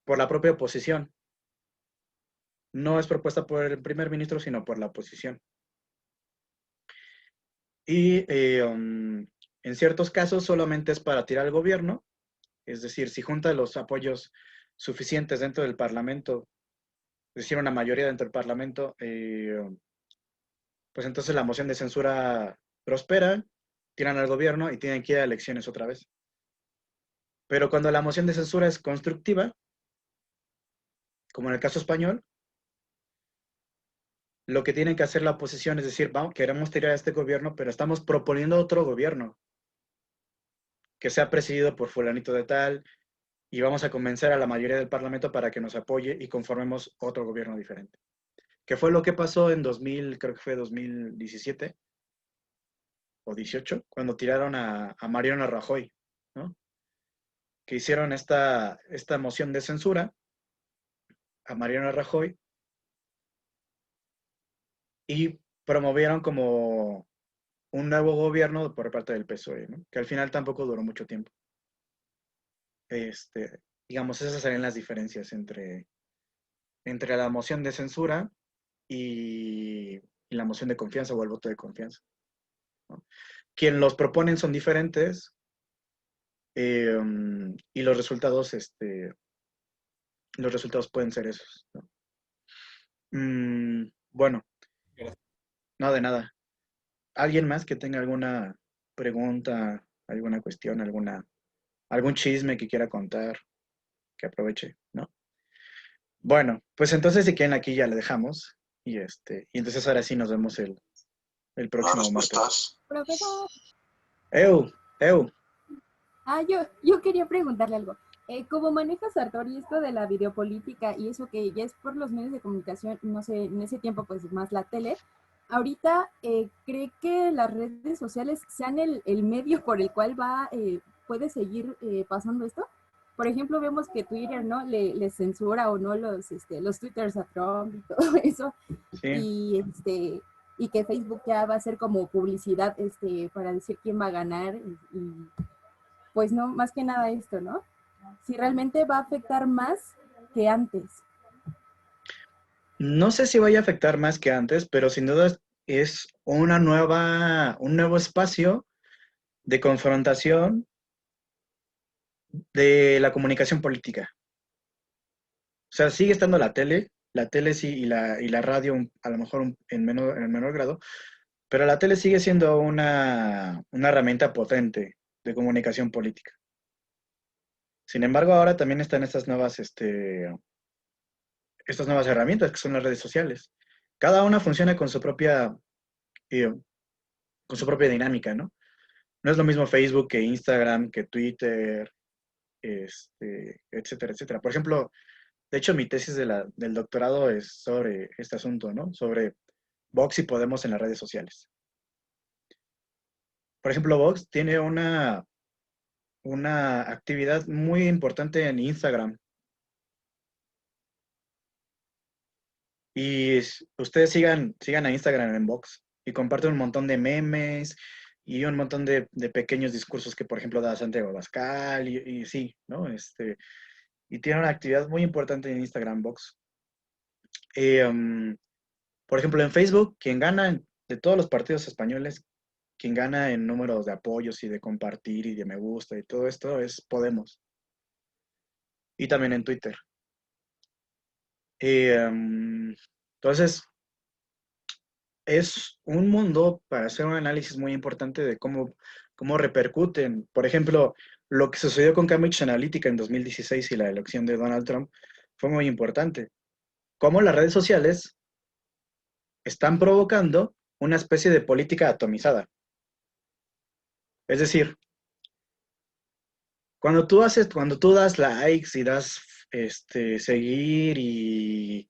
por la propia oposición. No es propuesta por el primer ministro, sino por la oposición. Y en ciertos casos solamente es para tirar al gobierno, es decir, si junta los apoyos suficientes dentro del Parlamento, es decir, una mayoría dentro del Parlamento, pues entonces la moción de censura prospera, tiran al gobierno y tienen que ir a elecciones otra vez. Pero cuando la moción de censura es constructiva, como en el caso español, lo que tiene que hacer la oposición es decir, vamos, queremos tirar a este gobierno, pero estamos proponiendo otro gobierno que sea presidido por fulanito de tal, y vamos a convencer a la mayoría del Parlamento para que nos apoye y conformemos otro gobierno diferente. Que fue lo que pasó en 2000, creo que fue 2017 o 18, cuando tiraron a Mariano Rajoy, ¿no? Que hicieron esta moción de censura a Mariano Rajoy y promovieron como un nuevo gobierno por parte del PSOE, ¿no? Que al final tampoco duró mucho tiempo. Digamos, esas serían las diferencias entre la moción de censura y la moción de confianza o el voto de confianza, ¿no? Quien los proponen son diferentes y los resultados pueden ser esos, ¿no? Bueno, no de nada. ¿Alguien más que tenga alguna pregunta, alguna cuestión, algún chisme que quiera contar, que aproveche, ¿no? Bueno, pues entonces si quieren aquí ya le dejamos y entonces ahora sí nos vemos el próximo martes. Profesor, Eu. yo quería preguntarle algo. ¿Cómo maneja Sartori esto de la videopolítica y eso que ya es por los medios de comunicación, no sé, en ese tiempo pues más la tele? Ahorita, ¿cree que las redes sociales sean el medio por el cual puede seguir pasando esto? Por ejemplo, vemos que Twitter, ¿no? Le censura o no los twitters a Trump y todo eso. Sí. Y que Facebook ya va a ser como publicidad para decir quién va a ganar pues no, más que nada esto, ¿no? Si realmente va a afectar más que antes. No sé si vaya a afectar más que antes, pero sin duda es un nuevo espacio de confrontación de la comunicación política. O sea, sigue estando la tele sí, y la radio a lo mejor en menor grado, pero la tele sigue siendo una herramienta potente de comunicación política. Sin embargo, ahora también están estas nuevas herramientas que son las redes sociales. Cada una funciona eh, con su propia dinámica, ¿no? No es lo mismo Facebook que Instagram, que Twitter, etcétera, etcétera. Por ejemplo, de hecho, mi tesis del doctorado es sobre este asunto, ¿no? Sobre Vox y Podemos en las redes sociales. Por ejemplo, Vox tiene una actividad muy importante en Instagram. Y ustedes sigan a Instagram en Vox y comparten un montón de memes y un montón de pequeños discursos que, por ejemplo, da Santiago Abascal y sí, ¿no? Y tiene una actividad muy importante en Instagram Vox. Por ejemplo, en Facebook, quien gana de todos los partidos españoles, quien gana en números de apoyos y de compartir y de me gusta y todo esto es Podemos. Y también en Twitter. Entonces, es un mundo para hacer un análisis muy importante de cómo repercuten. Por ejemplo, lo que sucedió con Cambridge Analytica en 2016 y la elección de Donald Trump fue muy importante. Cómo las redes sociales están provocando una especie de política atomizada. Es decir, cuando tú das likes y das seguir y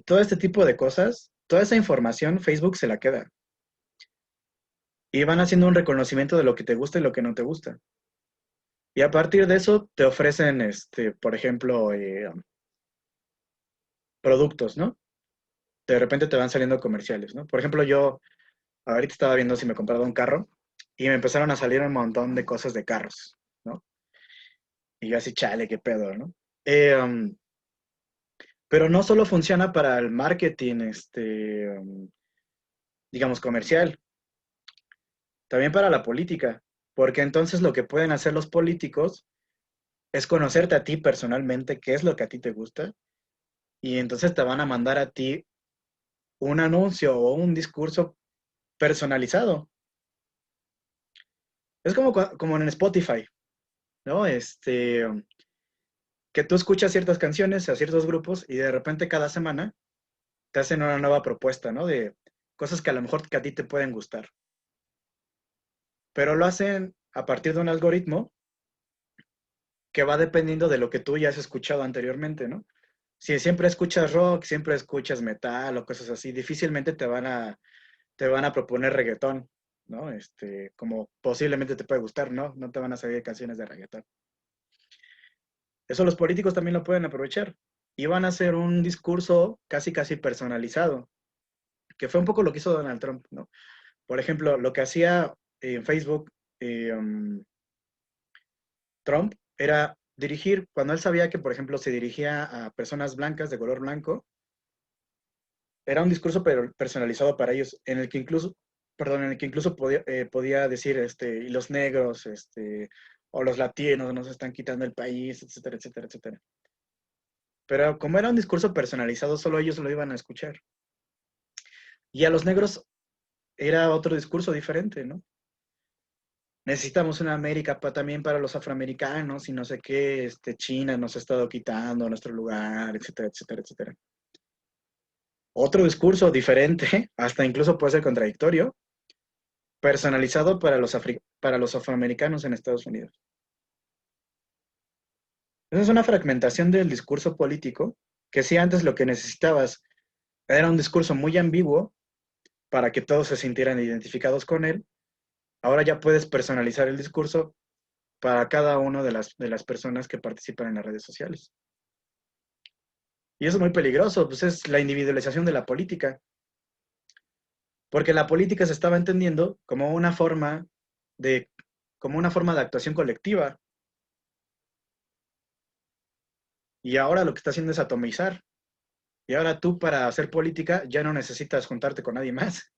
todo este tipo de cosas, toda esa información Facebook se la queda. Y van haciendo un reconocimiento de lo que te gusta y lo que no te gusta. Y a partir de eso te ofrecen, por ejemplo, productos, ¿no? De repente te van saliendo comerciales, ¿no? Por ejemplo, yo ahorita estaba viendo si me compraba un carro y me empezaron a salir un montón de cosas de carros, ¿no? Y yo así, chale, qué pedo, ¿no? Pero no solo funciona para el marketing, digamos, comercial, también para la política, porque entonces lo que pueden hacer los políticos es conocerte a ti personalmente, qué es lo que a ti te gusta, y entonces te van a mandar a ti un anuncio o un discurso personalizado. Es como en Spotify, ¿no? Que tú escuchas ciertas canciones a ciertos grupos y de repente cada semana te hacen una nueva propuesta, ¿no? De cosas que a lo mejor que a ti te pueden gustar. Pero lo hacen a partir de un algoritmo que va dependiendo de lo que tú ya has escuchado anteriormente, ¿no? Si siempre escuchas rock, siempre escuchas metal o cosas así, difícilmente te van a proponer reggaetón, ¿no? Como posiblemente te puede gustar, ¿no? No te van a salir canciones de reggaetón. Eso los políticos también lo pueden aprovechar. Y van a hacer un discurso casi personalizado, que fue un poco lo que hizo Donald Trump, ¿no? Por ejemplo, lo que hacía en Facebook Trump era dirigir, cuando él sabía que, por ejemplo, se dirigía a personas blancas de color blanco, era un discurso personalizado para ellos, en el que incluso podía decir, y los negros, o los latinos nos están quitando el país, etcétera, etcétera, etcétera. Pero como era un discurso personalizado, solo ellos lo iban a escuchar. Y a los negros era otro discurso diferente, ¿no? Necesitamos una América también para los afroamericanos y no sé qué, China nos ha estado quitando nuestro lugar, etcétera, etcétera, etcétera. Otro discurso diferente, hasta incluso puede ser contradictorio, personalizado para los afroamericanos en Estados Unidos. Esa es una fragmentación del discurso político, que si antes lo que necesitabas era un discurso muy ambiguo para que todos se sintieran identificados con él, ahora ya puedes personalizar el discurso para cada una de las personas que participan en las redes sociales. Y eso es muy peligroso, pues es la individualización de la política. Porque la política se estaba entendiendo como una forma de actuación colectiva. Y ahora lo que está haciendo es atomizar. Y ahora tú para hacer política ya no necesitas juntarte con nadie más.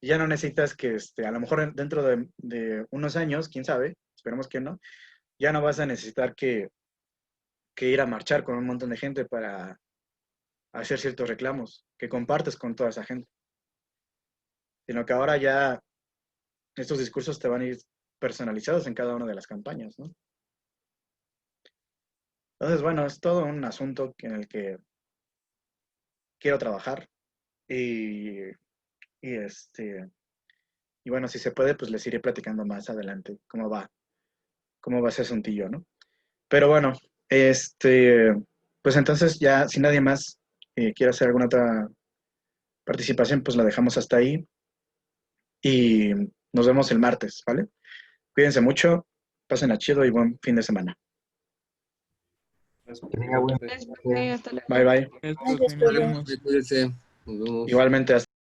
Ya no necesitas que, a lo mejor dentro de unos años, quién sabe, esperemos que no, ya no vas a necesitar que ir a marchar con un montón de gente para hacer ciertos reclamos que compartes con toda esa gente. Sino que ahora ya estos discursos te van a ir personalizados en cada una de las campañas, ¿no? Entonces, bueno, es todo un asunto en el que quiero trabajar y bueno, si se puede, pues les iré platicando más adelante cómo va ese asuntillo, ¿no? Pero bueno, pues entonces ya, si nadie más quiere hacer alguna otra participación, pues la dejamos hasta ahí y nos vemos el martes, ¿vale? Cuídense mucho, pasen a chido y buen fin de semana. Que tenga buen Hasta luego. Bye, bye. Gracias, profe. Cuídense. Nos vemos. Igualmente, hasta